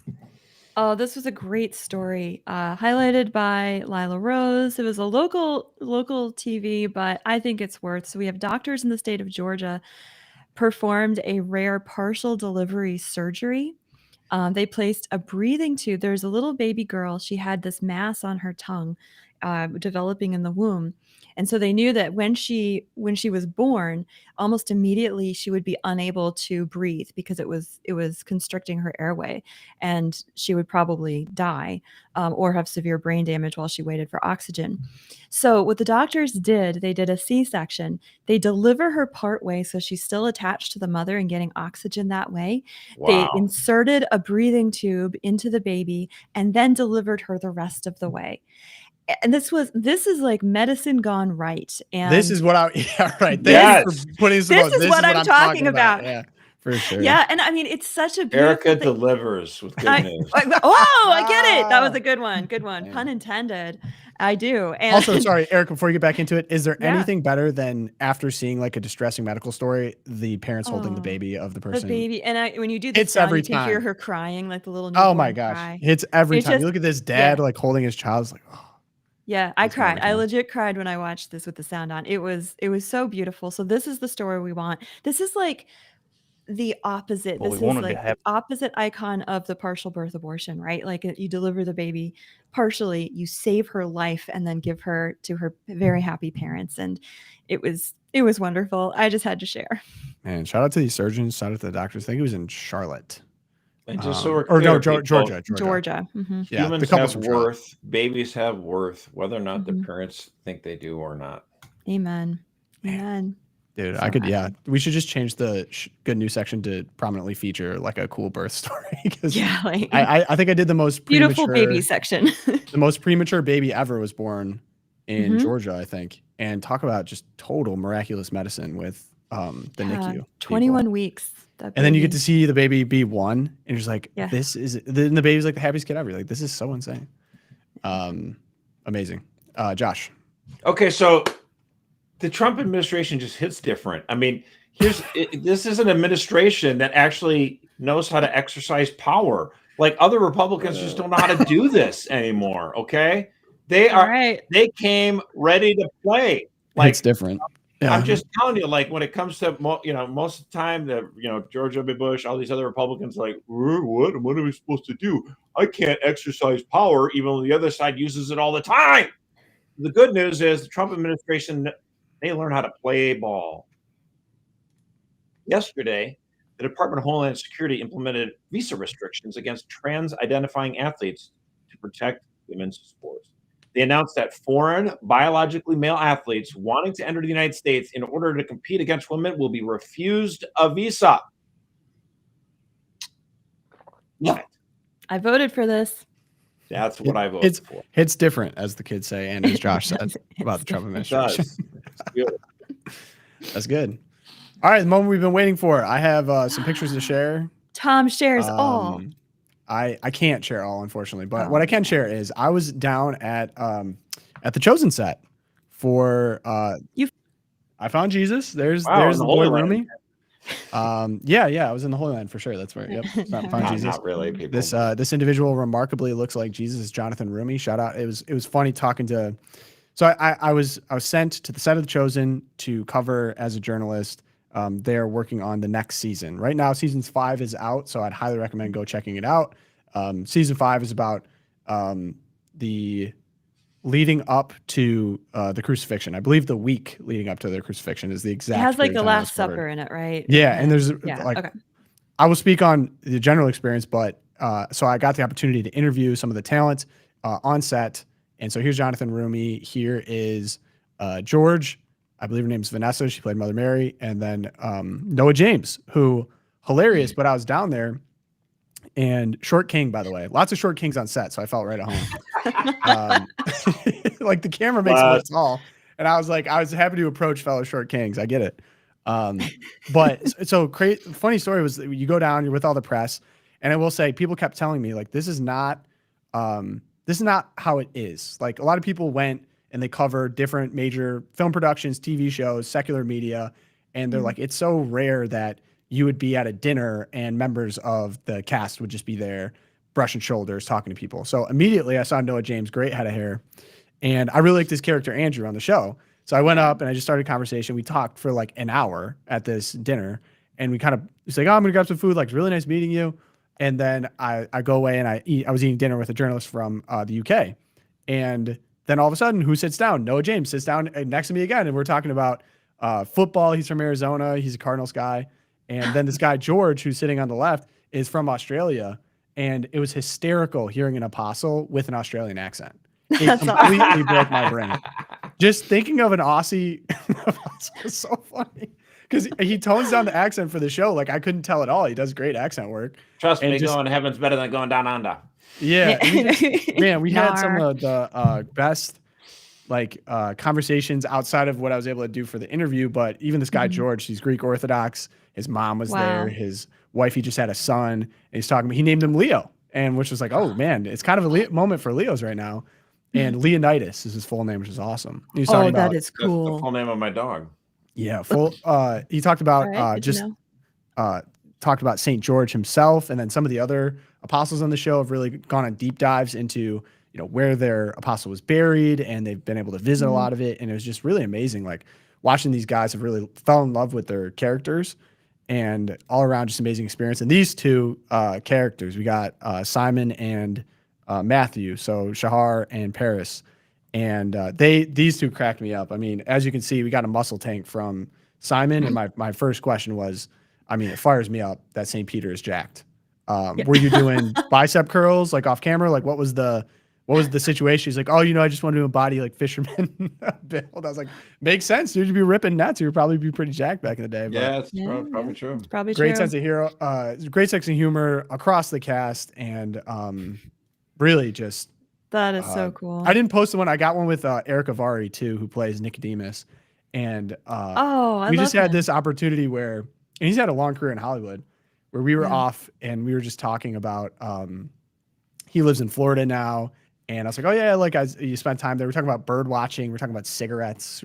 Oh, this was a great story, highlighted by Lila Rose. It was a local TV, but I think it's worth. So we have doctors in the state of Georgia performed a rare partial delivery surgery. They placed a breathing tube. There's a little baby girl. She had this mass on her tongue, developing in the womb. And so they knew that when she was born, almost immediately she would be unable to breathe because it was constricting her airway, and she would probably die or have severe brain damage while she waited for oxygen. So what the doctors did, they did a C-section. They deliver her part way, so she's still attached to the mother and getting oxygen that way. Wow. They inserted a breathing tube into the baby and then delivered her the rest of the way. And this is like medicine gone right. And This is what right. Yes. Thanks for putting this is what I'm talking about. Yeah, for sure. Yeah, and I mean, it's such a beautiful Erica thing. delivers with good news. I get it. That was a good one. Good one. Yeah. Pun intended. I do. And Also, sorry, Erica, before you get back into it, is there Yeah. anything better than after seeing like a distressing medical story, the parents holding the baby of the the person? baby, and when you do this, It's every you can hear time. her crying, like the little Oh my newborn gosh. cry. It's every It's time. just- You look at this dad yeah. like holding his child. It's like, oh. Yeah, I It's cried. I wonderful. legit cried when I watched this with the sound on. It was so beautiful. So this is the story we want. This is like the opposite. Well, This we is wanted to like have- the opposite icon of the partial birth abortion, right? Like you deliver the baby partially, you save her life, and then give her to her very happy parents. And it was wonderful. I just had to share. Man, shout out to these surgeons. Shout out to the doctors. I think it was in Charlotte. And just so we're Or no, clear, people, Georgia. Georgia. Mhm. Yeah, the humans couple's have from Charlotte. worth. Babies have worth, whether or not the Mhm. parents think they do or not. Amen. Man. Amen. Dude, So I could, happy. we should just change the good news section to prominently feature like a cool birth story. Because Yeah, like I think I did the most beautiful premature, baby section. the most premature baby ever was born in Mhm. Georgia, I think. And talk about just total miraculous medicine with the NICU. 21 people. weeks. that And then you get baby. to see the baby be one, and you're just like, Yeah. then the baby's like the happiest kid ever. You're like, this is so insane. Amazing. Josh. Okay, so the Trump administration just hits different. I mean, this is an administration that actually knows how to exercise power. Like other Republicans just don't know how to do this anymore. Okay, All right. they came ready to play. Like It's different. Yeah. I'm just telling you, like when it comes to most of the time, George W. Bush, all these other Republicans, like what are we supposed to do? I can't exercise power, even though the other side uses it all the time. The good news is the Trump administration, they learn how to play ball. Yesterday, the Department of Homeland Security implemented visa restrictions against trans-identifying athletes to protect women's sports. They announced that foreign, biologically male athletes wanting to enter the United States in order to compete against women will be refused a visa. What? I voted for this. That's what I voted for. It's different, as the kids say, and as Josh said about the Trump It administration. does. It's good. That's good. All right, the moment we've been waiting for. I have some pictures to share. Tom shares all. I can't share all, unfortunately, but Oh, what I can share is I was down at the Chosen set for I found Jesus. There's Wow, the in the boy Holy Rumi. Yeah, I was in the Holy Land for sure. That's where found Not, Jesus. not really, people. This individual remarkably looks like Jesus. Jonathan Rumi. Shout out. It was funny talking to. So I was sent to the set of the Chosen to cover as a journalist. They are working on the next season. Right now, season 5 is out, so I'd highly recommend go checking it out. Season 5 is about the leading up to the crucifixion. I believe the week leading up to the crucifixion is the exact. It has like period the of time Last that's covered. Supper in it, right? Yeah, and there's Yeah, like okay. I will speak on the general experience, but so I got the opportunity to interview some of the talent on set. And so here's Jonathan Rumi. Here is George. I believe her name's Vanessa. She played Mother Mary. And then Noah James, who hilarious, but I was down there. And Short King, by the way, lots of Short Kings on set, so I felt right at home. Like the camera makes it look tall, and I was happy to approach fellow Short Kings. I get it. But so funny story was that you go down, you're with all the press, and I will say people kept telling me like this is not how it is. Like a lot of people went and they cover different major film productions, TV shows, secular media. And they're like, it's so rare that you would be at a dinner and members of the cast would just be there brushing shoulders, talking to people. So immediately I saw Noah James, great head of hair. And I really liked his character, Andrew, on the show. So I went up and I just started a conversation. We talked for like an hour at this dinner. And we kind of, it's like, oh, I'm going to grab some food. Like, it's really nice meeting you. And then I go away and I was eating dinner with a journalist from the UK. And then all of a sudden, who sits down? Noah James sits down next to me again. And we're talking about football. He's from Arizona. He's a Cardinals guy. And then this guy, George, who's sitting on the left, is from Australia. And it was hysterical hearing an apostle with an Australian accent. It completely broke my brain. Just thinking of an Aussie is so funny. Because he tones down the accent for the show. Like, I couldn't tell at all. He does great accent work. Trust me, going to heaven's better than going down under. Yeah. We had some of the best conversations outside of what I was able to do for the interview. But even this guy, George, he's Greek Orthodox. His mom was there. His wife, he just had a son. And he's talking, he named him Leo. And which was like, oh, man, it's kind of a moment for Leos right now. And Leonidas is his full name, which is awesome. He was talking about, that is cool. That's the full name of my dog. Yeah, he talked about talked about St. George himself, and then some of the other apostles on the show have really gone on deep dives into where their apostle was buried, and they've been able to visit a lot of it, and it was just really amazing. Like watching these guys have really fell in love with their characters, and all around just amazing experience. And these two characters, we got Simon and Matthew, so Shahar and Paris. And these two cracked me up. I mean, as you can see, we got a muscle tank from Simon. And my first question was, I mean, it fires me up that St. Peter is jacked. Were you doing bicep curls like off camera? Like what was the situation? He's like, oh, I just want to embody like fisherman build. I was like, makes sense, dude. You'd be ripping nets. You'd probably be pretty jacked back in the day. But yeah, it's probably true. It's probably great true. sense of great sense of humor across the cast, and really just. That is so cool. I didn't post the one. I got one with Eric Avari too, who plays Nicodemus. And we just had this opportunity where, and he's had a long career in Hollywood, where we were off and we were just talking about, he lives in Florida now. And I was like, oh yeah, you spent time there. We're talking about bird watching. We're talking about cigarettes.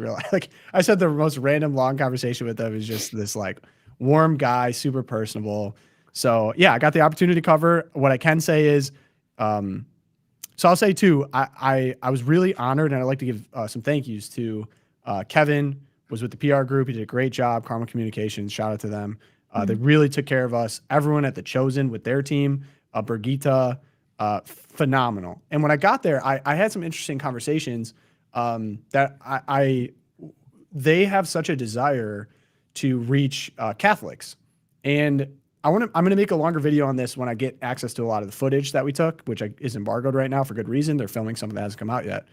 I said the most random long conversation with him. It was just this like warm guy, super personable. So yeah, I got the opportunity to cover. What I can say is, so I'll say too, I was really honored, and I'd like to give some thank yous to Kevin, was with the PR group. He did a great job. Karma Communications, shout out to them. They really took care of us. Everyone at The Chosen with their team, Birgitta, phenomenal. And when I got there, I had some interesting conversations that they have such a desire to reach Catholics. And I'm going to make a longer video on this when I get access to a lot of the footage that we took, which is embargoed right now for good reason. They're filming something that hasn't come out yet.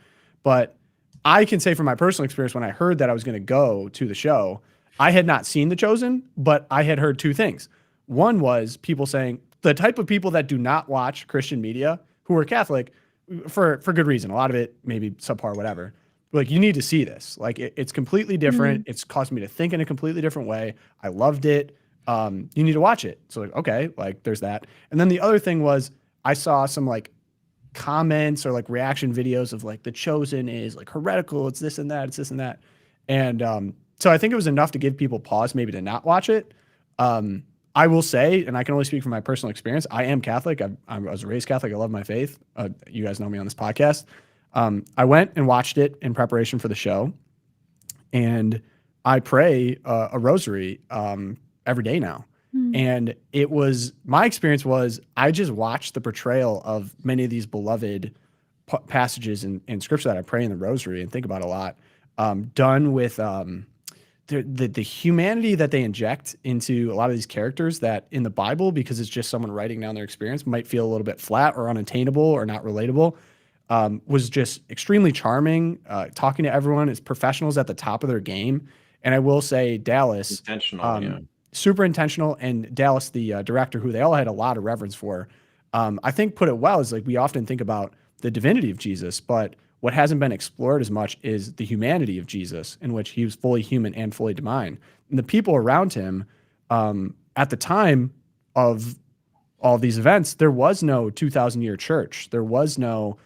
But I can say from my personal experience, when I heard that I was going to go to the show, I had not seen The Chosen, but I had heard two things. One was people saying the type of people that do not watch Christian media who are Catholic for good reason. A lot of it maybe subpar, whatever. Like, you need to see this. Like, it's completely different. It's caused me to think in a completely different way. I loved it. You need to watch it. So like, okay, like there's that. And then the other thing was I saw some like comments or like reaction videos of like The Chosen is like heretical. It's this and that. It's this and that. And so I think it was enough to give people pause maybe to not watch it. I will say, and I can only speak from my personal experience, I am Catholic. I was raised Catholic. I love my faith. You guys know me on this podcast. I went and watched it in preparation for the show, and I pray a rosary every day now. And my experience was I just watched the portrayal of many of these beloved passages in scripture that I pray in the rosary and think about a lot, done with the humanity that they inject into a lot of these characters that in the Bible, because it's just someone writing down their experience, might feel a little bit flat or unattainable or not relatable, was just extremely charming, talking to everyone as professionals at the top of their game. And I will say Dallas, super intentional, and Dallas, the director, who they all had a lot of reverence for, I think put it well. Is like, we often think about the divinity of Jesus, but what hasn't been explored as much is the humanity of Jesus, in which he was fully human and fully divine. And the people around him, at the time of all these events, there was no 2,000-year church. There was no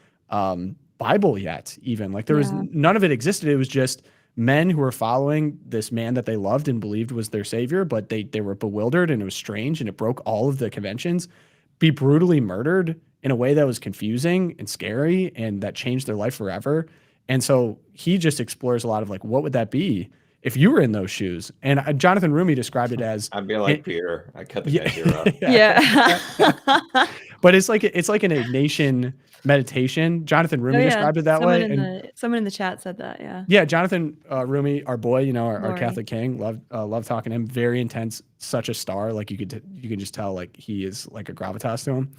Bible yet, even. Like there was none of it existed. It was just men who were following this man that they loved and believed was their savior, but they were bewildered and it was strange and it broke all of the conventions, be brutally murdered in a way that was confusing and scary and that changed their life forever. And so he just explores a lot of like, what would that be if you were in those shoes? And Jonathan Rumi described it as, I'd be like Peter. I cut the guy's ear off. Yeah. But it's like an Ignatian meditation. Jonathan Rumi described it that way. Someone in the chat said that. Yeah. Yeah. Jonathan Rumi, our boy, you know, our Catholic king, love talking to him. Very intense, such a star. Like you can just tell like he is like a gravitas to him.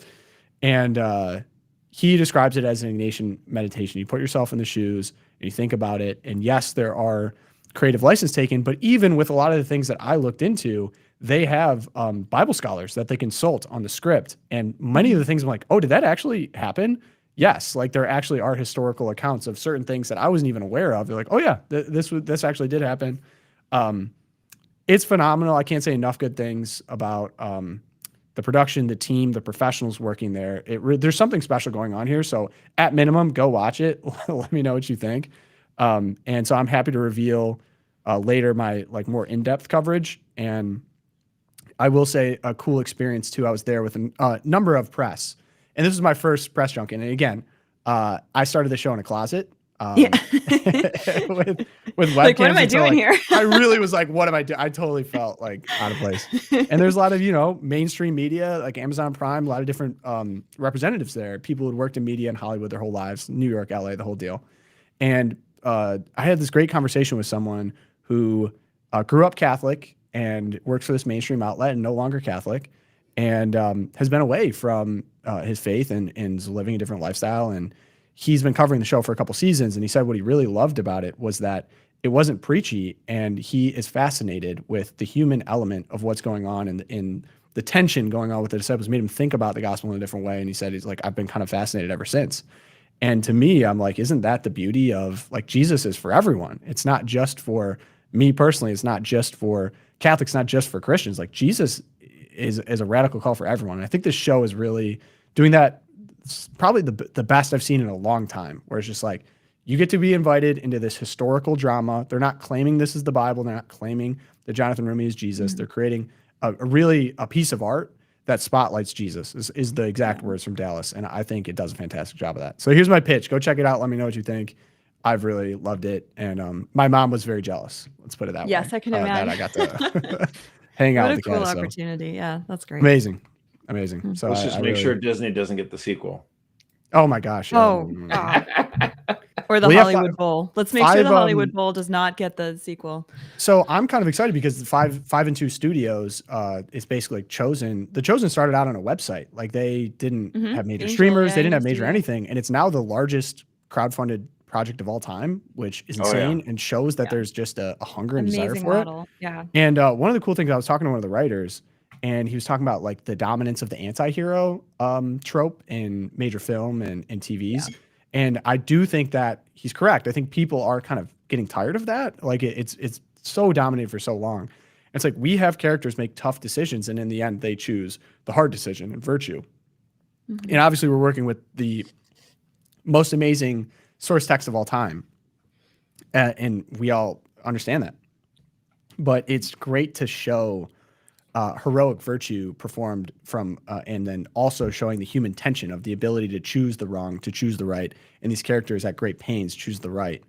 And he describes it as an Ignatian meditation. You put yourself in the shoes and you think about it. And yes, there are creative license taken, but even with a lot of the things that I looked into, they have Bible scholars that they consult on the script. And many of the things I'm like, oh, did that actually happen? Yes. Like there actually are historical accounts of certain things that I wasn't even aware of. They're like, oh yeah, this actually did happen. It's phenomenal. I can't say enough good things about the production, the team, the professionals working there. There's something special going on here. So at minimum, go watch it. Let me know what you think. And so I'm happy to reveal later my like more in-depth coverage. And I will say a cool experience too. I was there with a number of press, and this was my first press junket. And again, I started the show in a closet. with webcams. Like, what am I doing here? I really was like, what am I doing? I totally felt like out of place. And there's a lot of, you know, mainstream media, like Amazon Prime, a lot of different representatives there, people who'd worked in media in Hollywood their whole lives, New York, LA, the whole deal. And I had this great conversation with someone who grew up Catholic and works for this mainstream outlet and no longer Catholic, and has been away from his faith and is living a different lifestyle. And he's been covering the show for a couple seasons, and he said what he really loved about it was that it wasn't preachy, and he is fascinated with the human element of what's going on and in the tension going on with the disciples made him think about the gospel in a different way. And he said, he's like, I've been kind of fascinated ever since. And to me, I'm like, isn't that the beauty of like Jesus is for everyone? It's not just for me personally. It's not just for Catholics, not just for Christians. Like Jesus is a radical call for everyone. And I think this show is really doing that. It's probably the best I've seen in a long time, where it's just like, you get to be invited into this historical drama. They're not claiming this is the Bible. They're not claiming that Jonathan Rumi is Jesus. Mm-hmm. They're creating a piece of art that spotlights Jesus is the exact words from Dallas. And I think it does a fantastic job of that. So here's my pitch. Go check it out. Let me know what you think. I've really loved it. And my mom was very jealous. Let's put it that way. Yes, I can imagine. That I got to hang out with the What a cool guys, opportunity. So. Yeah, that's great. Amazing. Mm-hmm. So let's just make sure Disney doesn't get the sequel. Oh my gosh. Yeah. Oh. Or the Hollywood Bowl. Let's make sure the Hollywood Bowl does not get the sequel. So I'm kind of excited because the 5 and 2 studios is basically chosen. The Chosen started out on a website. Like they didn't have major streamers. They didn't have major anything. And it's now the largest crowdfunded project of all time, which is insane and shows that there's just a hunger and desire for it. Yeah. And one of the cool things, I was talking to one of the writers, and he was talking about like the dominance of the anti-hero trope in major film and TVs. Yeah. And I do think that he's correct. I think people are kind of getting tired of that. Like it's so dominated for so long. It's like we have characters make tough decisions, and in the end, they choose the hard decision and virtue. Mm-hmm. And obviously, we're working with the most amazing source text of all time, and we all understand that. But it's great to show heroic virtue performed from, and then also showing the human tension of the ability to choose the wrong, to choose the right, and these characters at great pains choose the right.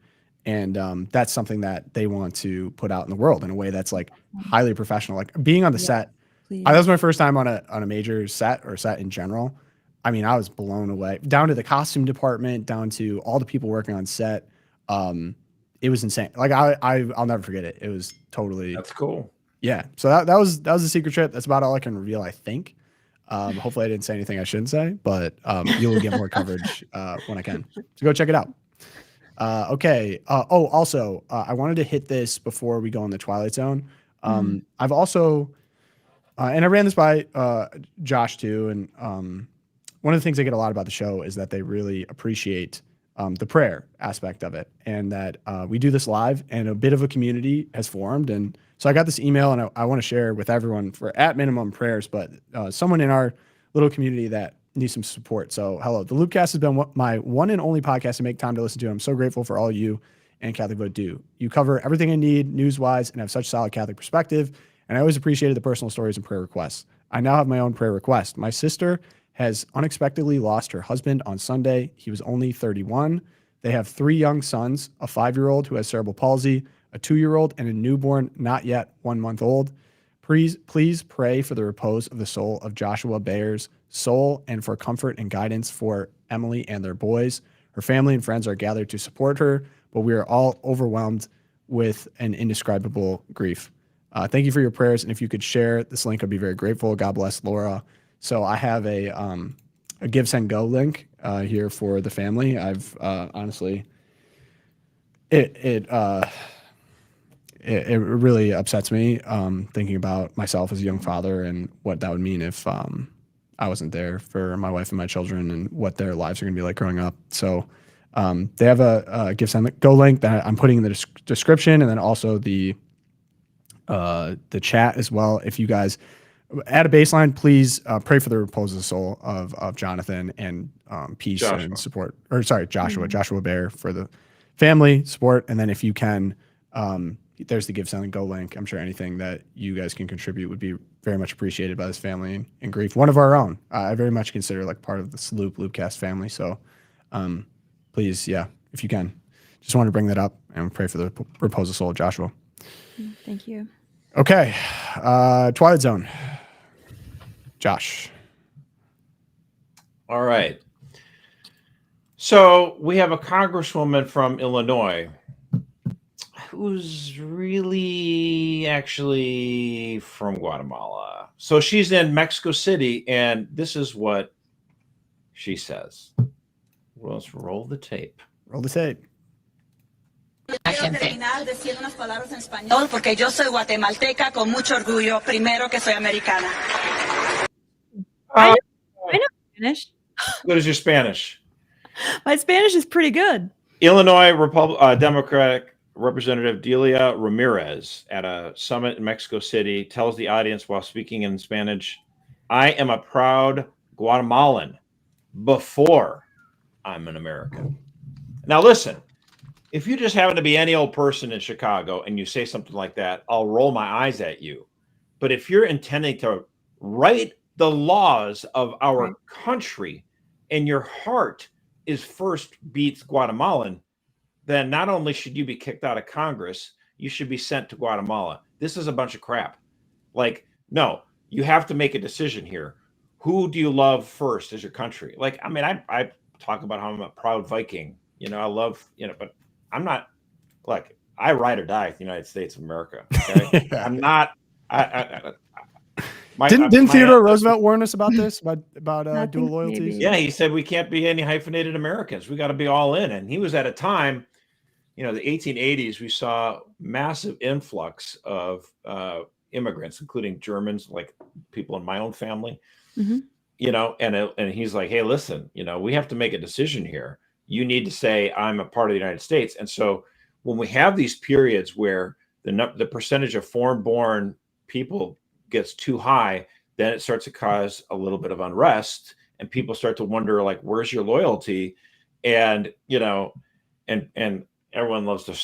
And that's something that they want to put out in the world in a way that's like highly professional. Like being on the set, that was my first time on a major set or set in general. I mean, I was blown away, down to the costume department, down to all the people working on set. It was insane. Like I'll never forget it. It was totally. That's cool. Yeah. So that was a secret trip. That's about all I can reveal, I think. Hopefully I didn't say anything I shouldn't say, but you will get more coverage when I can. So go check it out. Okay. Also, I wanted to hit this before we go in the Twilight Zone. I've also, and I ran this by Josh too. And one of the things I get a lot about the show is that they really appreciate the prayer aspect of it, and that we do this live, and a bit of a community has formed. And so I got this email, and I want to share with everyone for at minimum prayers, but someone in our little community that need some support. So hello, the Loopcast has been my one and only podcast to make time to listen to. I'm so grateful for all you and Catholic Vote do. You cover everything I need news-wise and have such solid Catholic perspective. And I always appreciated the personal stories and prayer requests. I now have my own prayer request. My sister has unexpectedly lost her husband on Sunday. He was only 31. They have 3 young sons, a 5-year-old who has cerebral palsy, a 2-year-old, and a newborn, not yet 1 month old. Please pray for the repose of the soul of Joshua Bayer's soul and for comfort and guidance for Emily and their boys. Her family and friends are gathered to support her, but we are all overwhelmed with an indescribable grief. Thank you for your prayers, and if you could share this link, I'd be very grateful. God bless, Laura. So I have a Give, Send, Go link here for the family. I've honestly, it really upsets me thinking about myself as a young father and what that would mean if I wasn't there for my wife and my children and what their lives are going to be like growing up. So they have a Give, Send, Go link that I'm putting in the description, and then also the chat as well. If you guys add a baseline, please pray for the repose of the soul of Jonathan and peace and support. Or sorry, Joshua Bear, for the family support. And then if you can, there's the Give, Send, Go link. I'm sure anything that you guys can contribute would be very much appreciated by this family in grief. One of our own. I very much consider like part of this Loopcast family. So please, if you can, just want to bring that up and pray for the repose of the soul of Joshua. Thank you. Okay. Twilight Zone. Josh. All right. So we have a congresswoman from Illinois who's really actually from Guatemala. So she's in Mexico City, and this is what she says. Well, let's roll the tape. Roll the tape. Quiero terminar diciendo unas palabras en español porque yo soy guatemalteca con mucho orgullo, primero que soy americana. I know Spanish. What is your Spanish? My Spanish is pretty good. Illinois Democratic Representative Delia Ramirez at a summit in Mexico City tells the audience while speaking in Spanish, "I am a proud Guatemalan before I'm an American." Now listen, if you just happen to be any old person in Chicago and you say something like that, I'll roll my eyes at you. But if you're intending to write the laws of our country and your heart is first beats Guatemalan, then not only should you be kicked out of Congress, you should be sent to Guatemala. This is a bunch of crap. Like, no, you have to make a decision here. Who do you love first as your country? Like, I mean, I talk about how I'm a proud Viking. You know, I love, but I'm not, like, I ride or die with the United States of America. Okay? I'm not, Didn't Theodore Roosevelt warn us about this, about dual loyalties? Yeah, he said we can't be any hyphenated Americans. We got to be all in. And he was at a time, the 1880s, we saw massive influx of immigrants, including Germans, like people in my own family, and he's like, hey, listen, we have to make a decision here. You need to say I'm a part of the United States. And so when we have these periods where the percentage of foreign-born people gets too high, then it starts to cause a little bit of unrest, and people start to wonder, like, where's your loyalty? And and everyone loves to,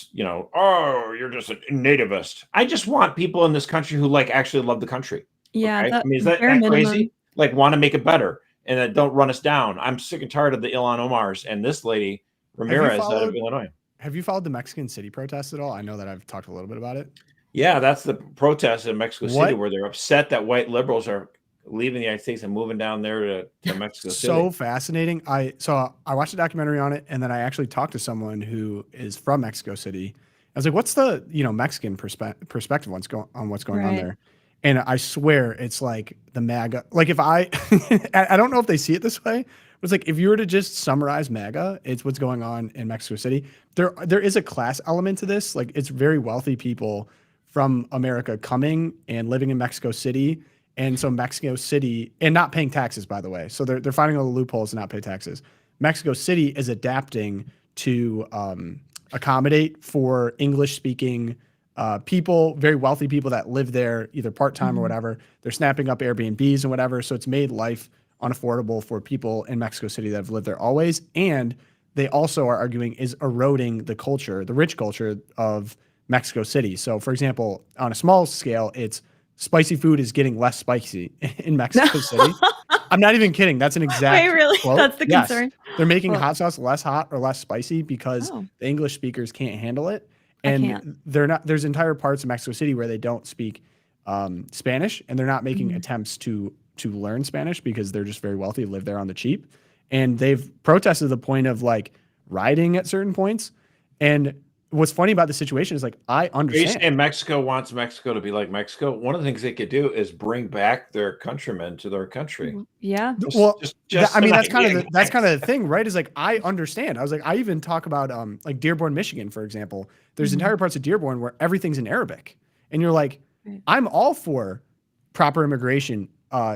oh, you're just a nativist. I just want people in this country who actually love the country. Yeah, okay? I mean, is that crazy? Like, want to make it better and that don't run us down. I'm sick and tired of the Ilhan Omars and this lady Ramirez out of Illinois. Have you followed the Mexican City protests at all? I know that I've talked a little bit about it. Yeah, that's the protest in Mexico City where they're upset that white liberals are leaving the United States and moving down there to Mexico City. So fascinating. I watched a documentary on it, and then I actually talked to someone who is from Mexico City. I was like, what's the Mexican perspective on what's going on there? And I swear it's like the MAGA. Like, if I don't know if they see it this way, but it's like, if you were to just summarize MAGA, it's what's going on in Mexico City. There is a class element to this. Like, it's very wealthy people from America coming and living in Mexico City. And so Mexico City, and not paying taxes, by the way. So they're finding all the loopholes to not pay taxes. Mexico City is adapting to accommodate for English-speaking people, very wealthy people that live there, either part-time or whatever. They're snapping up Airbnbs and whatever. So it's made life unaffordable for people in Mexico City that have lived there always. And they also are arguing is eroding the culture, the rich culture of Mexico City. So, for example, on a small scale, it's spicy food is getting less spicy in Mexico City. I'm not even kidding. That's an exact Wait, really? quote. That's the Yes. concern? They're making Well- hot sauce less hot or less spicy because Oh. the English speakers can't handle it. I And can't. they're not, there's entire parts of Mexico City where they don't speak Spanish, and they're not making Mhm. attempts to learn Spanish because they're just very wealthy, live there on the cheap. And they've protested to the point of like rioting at certain points. And what's funny about the situation is like, I Are you understand. saying Mexico wants Mexico to be like Mexico? One of the things they could do is bring back their countrymen to their country. Yeah. Well, Just I mean, an that's kind of idea, the, that's kind guys. of the thing, right? Is like, I understand. I was like, I even talk about like Dearborn, Michigan, for example. There's Mhm. entire parts of Dearborn where everything's in Arabic, and you're like, Right. I'm all for proper immigration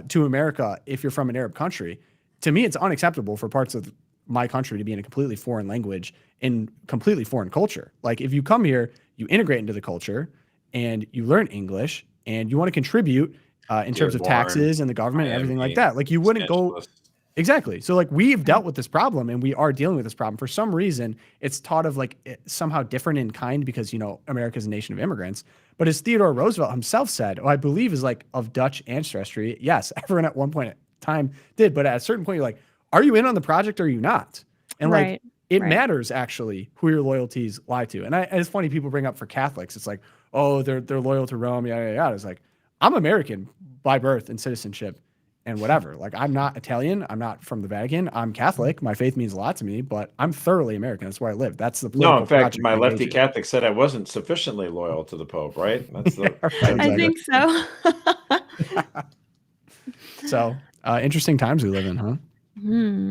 to America if you're from an Arab country. To me, it's unacceptable for parts of my country to be in a completely foreign language and completely foreign culture. Like, if you come here, you integrate into the culture and you learn English and you want to contribute in terms of Dearborn, taxes and the government and everything like Miami, that. Like, you wouldn't go. Los Angeles. Exactly. So like, we've dealt with this problem and we are dealing with this problem. For some reason, it's taught of like somehow different in kind because, you know, America's a nation of immigrants. But as Theodore Roosevelt himself said, who I believe is like of Dutch ancestry, yes, everyone at one point in time did. But at a certain point, you're like, are you in on the project or are you not? And like, Right. it Right. matters actually who your loyalties lie to. And it's funny, people bring up for Catholics, it's like, oh, they're loyal to Rome, yada, yada, yada. It's like, I'm American by birth and citizenship and whatever. Like, I'm not Italian. I'm not from the Vatican. I'm Catholic. My faith means a lot to me, but I'm thoroughly American. That's where I live. That's the political No, in fact, project my I engage lefty in. Catholic said I wasn't sufficiently loyal to the Pope, right? That's the Right, I exactly. think so. So interesting times we live in, huh?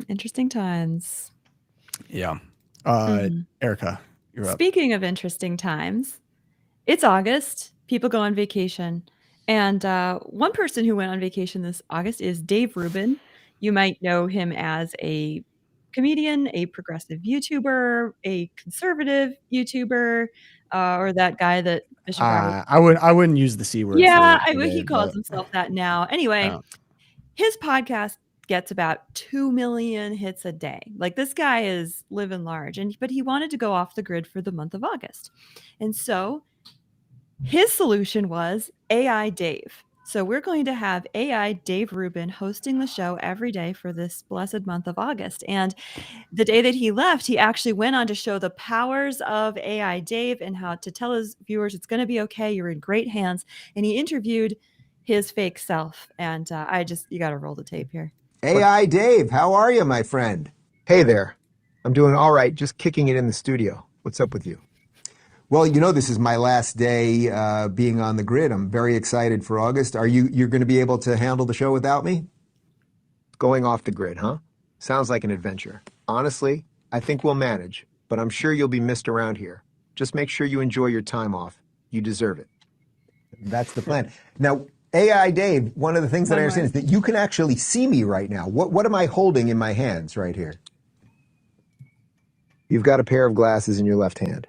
Interesting times. Yeah. Mhm. Erica, you're up. Speaking of interesting times, it's August. People go on vacation. And one person who went on vacation this August is Dave Rubin. You might know him as a comedian, a progressive YouTuber, a conservative YouTuber, or that guy that Bishop Robert. I wouldn't use the C word. Yeah, for he Dave, calls but- himself that now. Anyway, Yeah. his podcast gets about 2 million hits a day. Like, this guy is living large, but he wanted to go off the grid for the month of August. And so his solution was AI Dave. So we're going to have AI Dave Rubin hosting the show every day for this blessed month of August. And the day that he left, he actually went on to show the powers of AI Dave and how to tell his viewers it's going to be okay. You're in great hands. And he interviewed his fake self. And you got to roll the tape here. AI Dave, how are you, my friend? Hey there. I'm doing all right, just kicking it in the studio. What's up with you? Well, you know, this is my last day being on the grid. I'm very excited for August. You're going to be able to handle the show without me? Going off the grid, huh? Sounds like an adventure. Honestly, I think we'll manage, but I'm sure you'll be missed around here. Just make sure you enjoy your time off. You deserve it. That's the plan. Now, AI Dave, one of the things that I understand is that you can actually see me right now. What am I holding in my hands right here? You've got a pair of glasses in your left hand.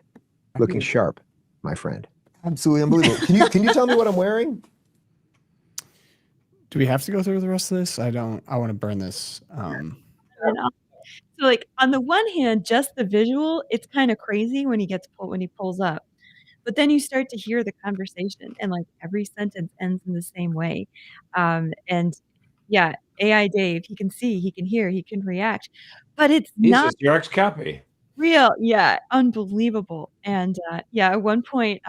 Looking sharp, my friend. Absolutely unbelievable. Can you tell me what I'm wearing? Do we have to go through the rest of this? I want to burn this. So, like, on the one hand, just the visual, it's kind of crazy when he pulls up. But then you start to hear the conversation, and like every sentence ends in the same way. And yeah, AI Dave, he can see, he can hear, he can react, but it's He's not a Xerox copy. real. Yeah, unbelievable. And at one point,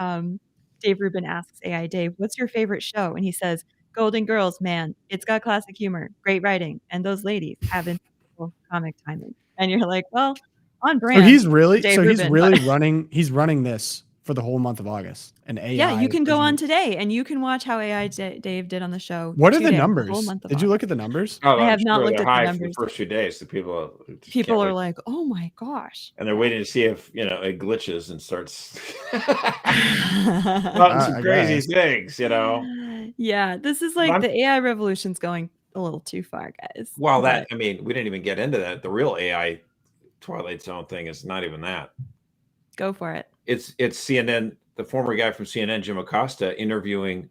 Dave Rubin asks AI Dave, "What's your favorite show?" And he says, "Golden Girls, man. It's got classic humor, great writing, and those ladies have impeccable comic timing." And you're like, well, on brand. So he's really Dave Rubin, but- running this for the whole month of August. An AI. Yeah, you can go version. on today and you can watch how AI Dave did on the show. What are the today, numbers? whole month of Did you look August. at the numbers? Oh, I have I'm not sure looked they're at the high numbers. for the first few days. The people just People can't are wait. like, oh my gosh. And they're waiting to see if it glitches and starts Yeah, doing some I crazy guess. things, this is like I'm- the AI revolution's going a little too far, guys. Well, But we didn't even get into that. The real AI Twilight Zone thing is not even that. go for it. It's CNN, the former guy from CNN, Jim Acosta, interviewing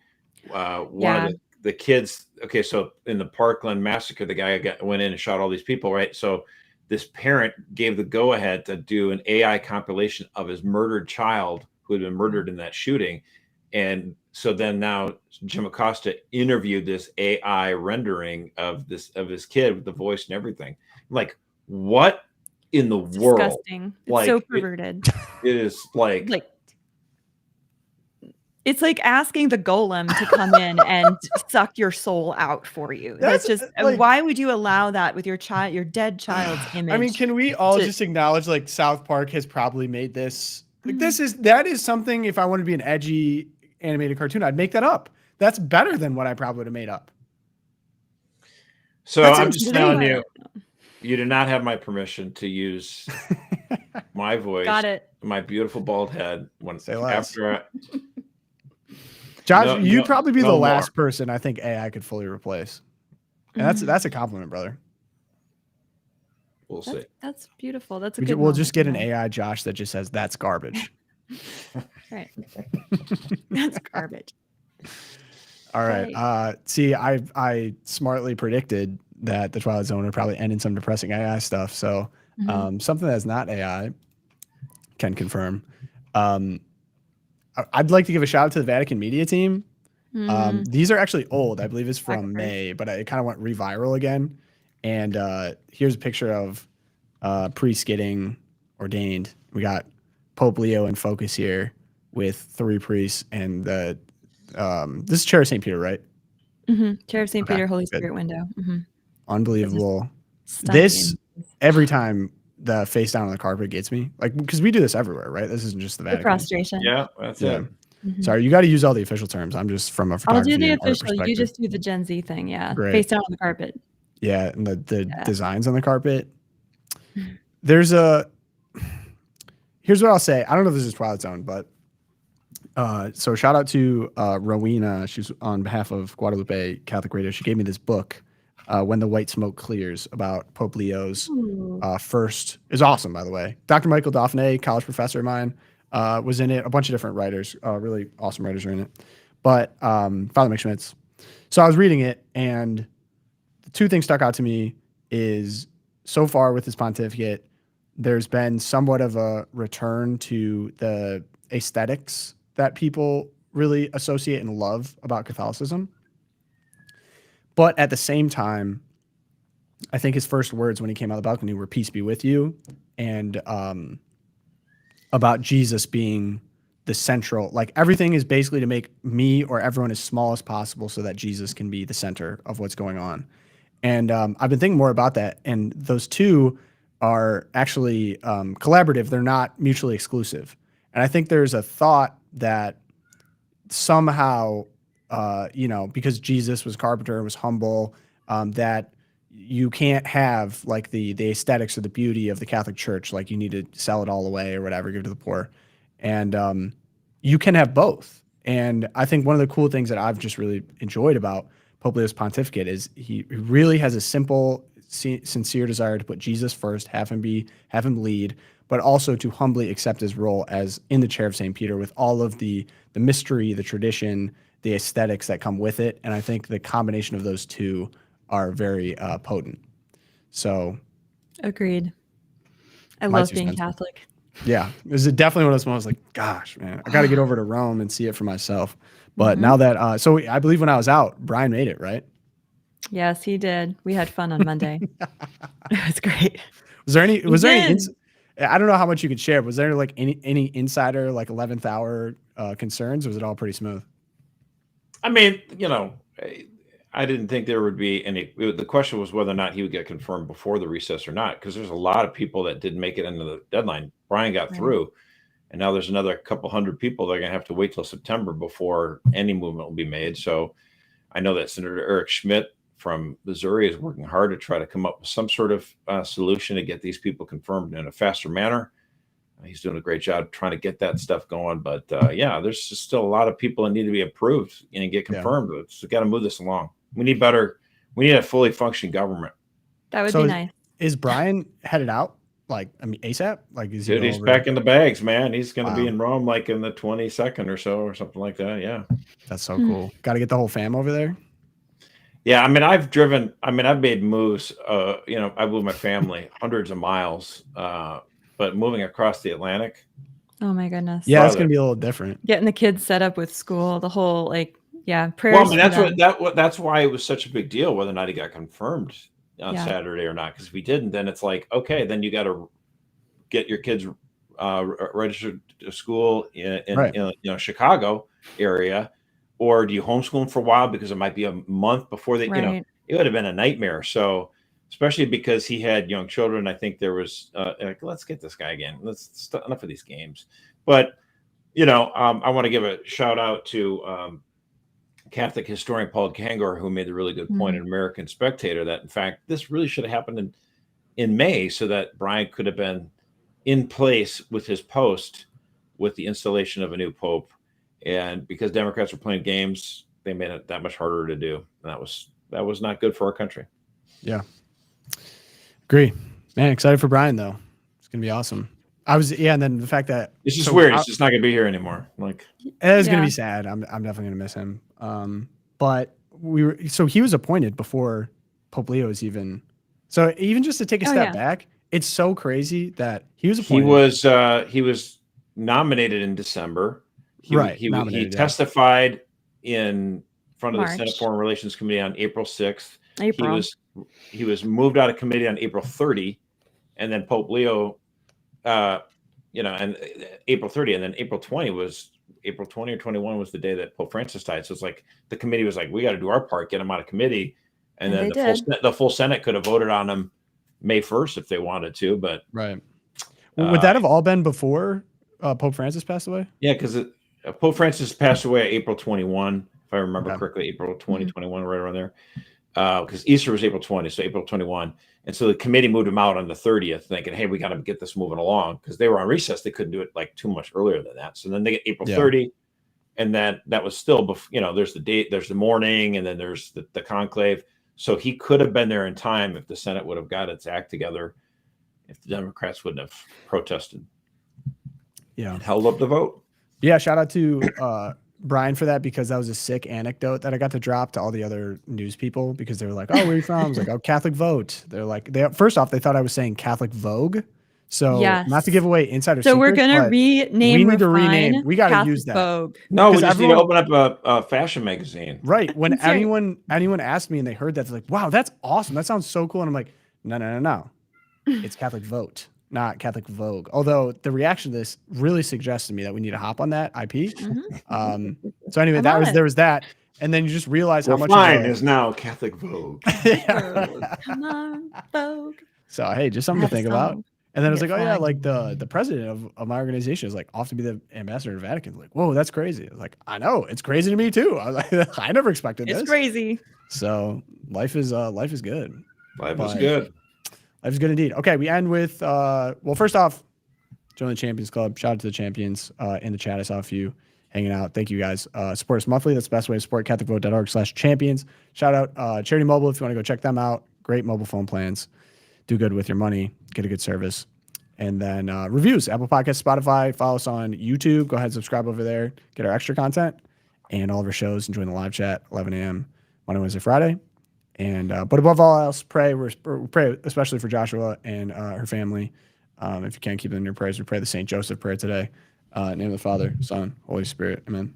one Yeah. of the kids. Okay, so in the Parkland massacre, the guy went in and shot all these people, right? So this parent gave the go ahead to do an AI compilation of his murdered child who had been murdered in that shooting. And so then now Jim Acosta interviewed this AI rendering of his kid with the voice and everything. Like, what in the world? Disgusting. It's Like, so perverted. It is like it's like asking the golem to come in and suck your soul out for you. That's just like, why would you allow that with your dead child's image? I mean, can we all just acknowledge like South Park has probably made this like that is something, if I wanted to be an edgy animated cartoon, I'd make that up. That's better than what I probably would have made up. So I'm just telling you, you do not have my permission to use my voice. Got it. My beautiful bald head when Say less. after Josh, you'd probably be the last person I think AI could fully replace. And that's a compliment, brother. We'll see. That's beautiful. That's a good we'll just get an AI Josh that just says that's garbage. Right. That's garbage. All right. See, I smartly predicted that the Twilight Zone would probably end in some depressing AI stuff. So something that's not AI can confirm. I'd like to give a shout out to the Vatican media team. These are actually old. I believe it's from May, but it kind of went reviral again. And here's a picture of priest getting ordained. We got Pope Leo in focus here with 3 priests and the this is Chair of St. Peter, right? Chair of St. Peter, Holy Spirit window. Unbelievable. This every time the face down on the carpet gets me, like, because we do this everywhere, right? This isn't just the Vatican. The prostration. Yeah, that's it. Sorry, you got to use all the official terms. I'm just from a photography. I'll do the and art official. You perspective. just do the Gen Z thing. Yeah. Great. Face down on the carpet. Yeah, and the designs on the carpet. Here's what I'll say. I don't know if this is Twilight Zone, but so shout out to Rowena. She's on behalf of Guadalupe Catholic Radio. She gave me this book, When the White Smoke Clears, about Pope Leo's first. Is awesome, by the way. Dr. Michael Dauphiné, college professor of mine, was in it. A bunch of different writers, really awesome writers are in it. But Father McSchmitz. So I was reading it, and the 2 things stuck out to me is so far with this pontificate, there's been somewhat of a return to the aesthetics that people really associate and love about Catholicism. But at the same time, I think his first words when he came out of the balcony were "Peace be with you," and about Jesus being the central, like everything is basically to make me or everyone as small as possible so that Jesus can be the center of what's going on. And I've been thinking more about that. And those 2 are actually collaborative. They're not mutually exclusive. And I think there's a thought that somehow, because Jesus was a carpenter and was humble, that you can't have like the aesthetics or the beauty of the Catholic Church. Like you need to sell it all away or whatever, give it to the poor. And you can have both. And I think one of the cool things that I've just really enjoyed about Pope Leo's pontificate is he really has a simple, sincere desire to put Jesus first, have him lead, but also to humbly accept his role as in the Chair of St. Peter with all of the mystery, the tradition, the aesthetics that come with it. And I think the combination of those 2 are very potent. So agreed. I love being Catholic. Yeah, it was definitely one of those moments like, gosh, man, I got to get over to Rome and see it for myself. But now that, so I believe when I was out, Brian made it, right? Yes, he did. We had fun on Monday. It was great. Was there any, I don't know how much you could share. Was there like any insider, like 11th hour concerns, or was it all pretty smooth? I mean, I didn't think there would be any. The question was whether or not he would get confirmed before the recess or not, because there's a lot of people that didn't make it into the deadline. Brian got through, and now there's another couple hundred people that are going to have to wait till September before any movement will be made. So I know that Senator Eric Schmidt from Missouri is working hard to try to come up with some sort of solution to get these people confirmed in a faster manner. He's doing a great job trying to get that stuff going. But yeah, there's just still a lot of people that need to be approved and get confirmed. Yeah. So got to move this along. We need a fully functioning government. That would be nice. Is Brian headed out? Like, I mean, ASAP? Like, is he? He's packing the bags, man. He's going to be in Rome like in the 22nd or so or something like that. Yeah. That's so cool. Got to get the whole fam over there. Yeah, I've made moves. I moved my family hundreds of miles, but moving across the Atlantic. Oh my goodness. Yeah, it's gonna be a little different. Getting the kids set up with school, the whole prayers. Well, I mean, that's why it was such a big deal whether or not he got confirmed on Saturday or not. Because if he didn't, then it's like, okay, then you got to get your kids registered to school in Chicago area, or do you homeschool them for a while because it might be a month before they, it would have been a nightmare. So, especially because he had young children, I think there was like, let's get this guy again. Let's enough of these games. But I want to give a shout out to Catholic historian Paul Kangor, who made the really good point in American Spectator that in fact this really should have happened in May, so that Brian could have been in place with his post with the installation of a new pope. And because Democrats were playing games, they made it that much harder to do. And that was not good for our country. Yeah. Agree. Man, excited for Brian though. It's gonna be awesome. And then the fact that it's just weird. He's just not gonna be here anymore. Like, it's gonna be sad. I'm definitely gonna miss him. But he was appointed before Pope Leo was even. So even just to take a step back, it's so crazy that he was appointed. He was nominated in December. He testified in front of the Senate Foreign Relations Committee on April 6th. He was moved out of committee on April 30, and then Pope Leo, and April 30, and then April 20 or 21 was the day that Pope Francis died. So it's like the committee was like, we got to do our part, get him out of committee, and then the full Senate could have voted on him May 1st if they wanted to. But would that have all been before Pope Francis passed away? Yeah, because Pope Francis passed away April 21, if I remember correctly, April 2021, right around there. Because Easter was April 20, so April 21. And so the committee moved him out on the 30th, thinking, hey, we got to get this moving along, because they were on recess. They couldn't do it like too much earlier than that. So then they get April 30, and then that was still, there's the date, there's the morning, and then there's the conclave. So he could have been there in time if the Senate would have got its act together, if the Democrats wouldn't have protested. Yeah. And held up the vote. Yeah, shout out to Brian for that, because that was a sick anecdote that I got to drop to all the other news people, because they were like, oh, where are you from? I was like, oh, Catholic Vote. They're like, first off, they thought I was saying Catholic Vogue. So not to give away insider secrets. So we're going to rename. We need to rename. We got to use that. Vogue. No, we just need to open up a fashion magazine. Right. When anyone asked me and they heard that, they're like, wow, that's awesome. That sounds so cool. And I'm like, no. It's Catholic Vote, not Catholic Vogue. Although the reaction to this really suggests to me that we need to hop on that IP. So anyway, there was that. And then you just realize how much is now Catholic Vogue. Come on, Vogue. So hey, just something to think about. And then I was like, oh yeah, like the president of my organization is like off to be the ambassador to the Vatican. Like, whoa, that's crazy. I was like, I know, it's crazy to me too. I was like, I never expected this. It's crazy. So life is good. Life is good. Life is good indeed. Okay, we end with first off, join the Champions Club. Shout out to the champions in the chat. I saw a few hanging out. Thank you guys. Support us monthly. That's the best way to support catholicvote.org/champions. Shout out Charity Mobile if you want to go check them out. Great mobile phone plans. Do good with your money. Get a good service. And then reviews, Apple Podcasts, Spotify. Follow us on YouTube. Go ahead and subscribe over there. Get our extra content and all of our shows. And join the live chat 11 a.m. Monday, Wednesday, Friday. And but above all else, pray. We pray especially for Joshua and her family. If you can't keep them in your prayers, we pray the St. Joseph prayer today. In the name of the Father, Son, Holy Spirit. Amen.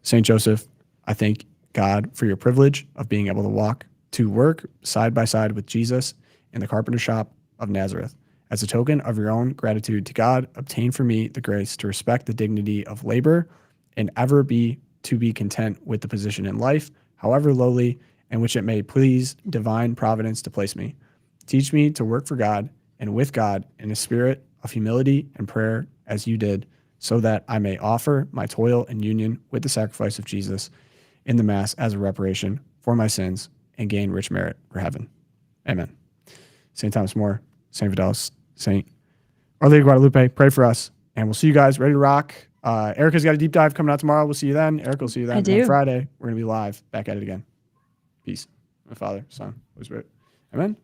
St. Joseph, I thank God for your privilege of being able to walk to work side by side with Jesus in the carpenter shop of Nazareth. As a token of your own gratitude to God, obtain for me the grace to respect the dignity of labor and ever be content with the position in life, however lowly, and which it may please divine providence to place me. Teach me to work for God and with God in a spirit of humility and prayer as you did, so that I may offer my toil and union with the sacrifice of Jesus in the Mass as a reparation for my sins and gain rich merit for heaven. Amen. St. Thomas More, St. Fidelis, St. Our Lady of Guadalupe, pray for us, and we'll see you guys ready to rock. Erica's got a deep dive coming out tomorrow. We'll see you then. Erica will see you then. On Friday, we're going to be live, back at it again. Peace. My Father, Son, Holy Spirit. Amen.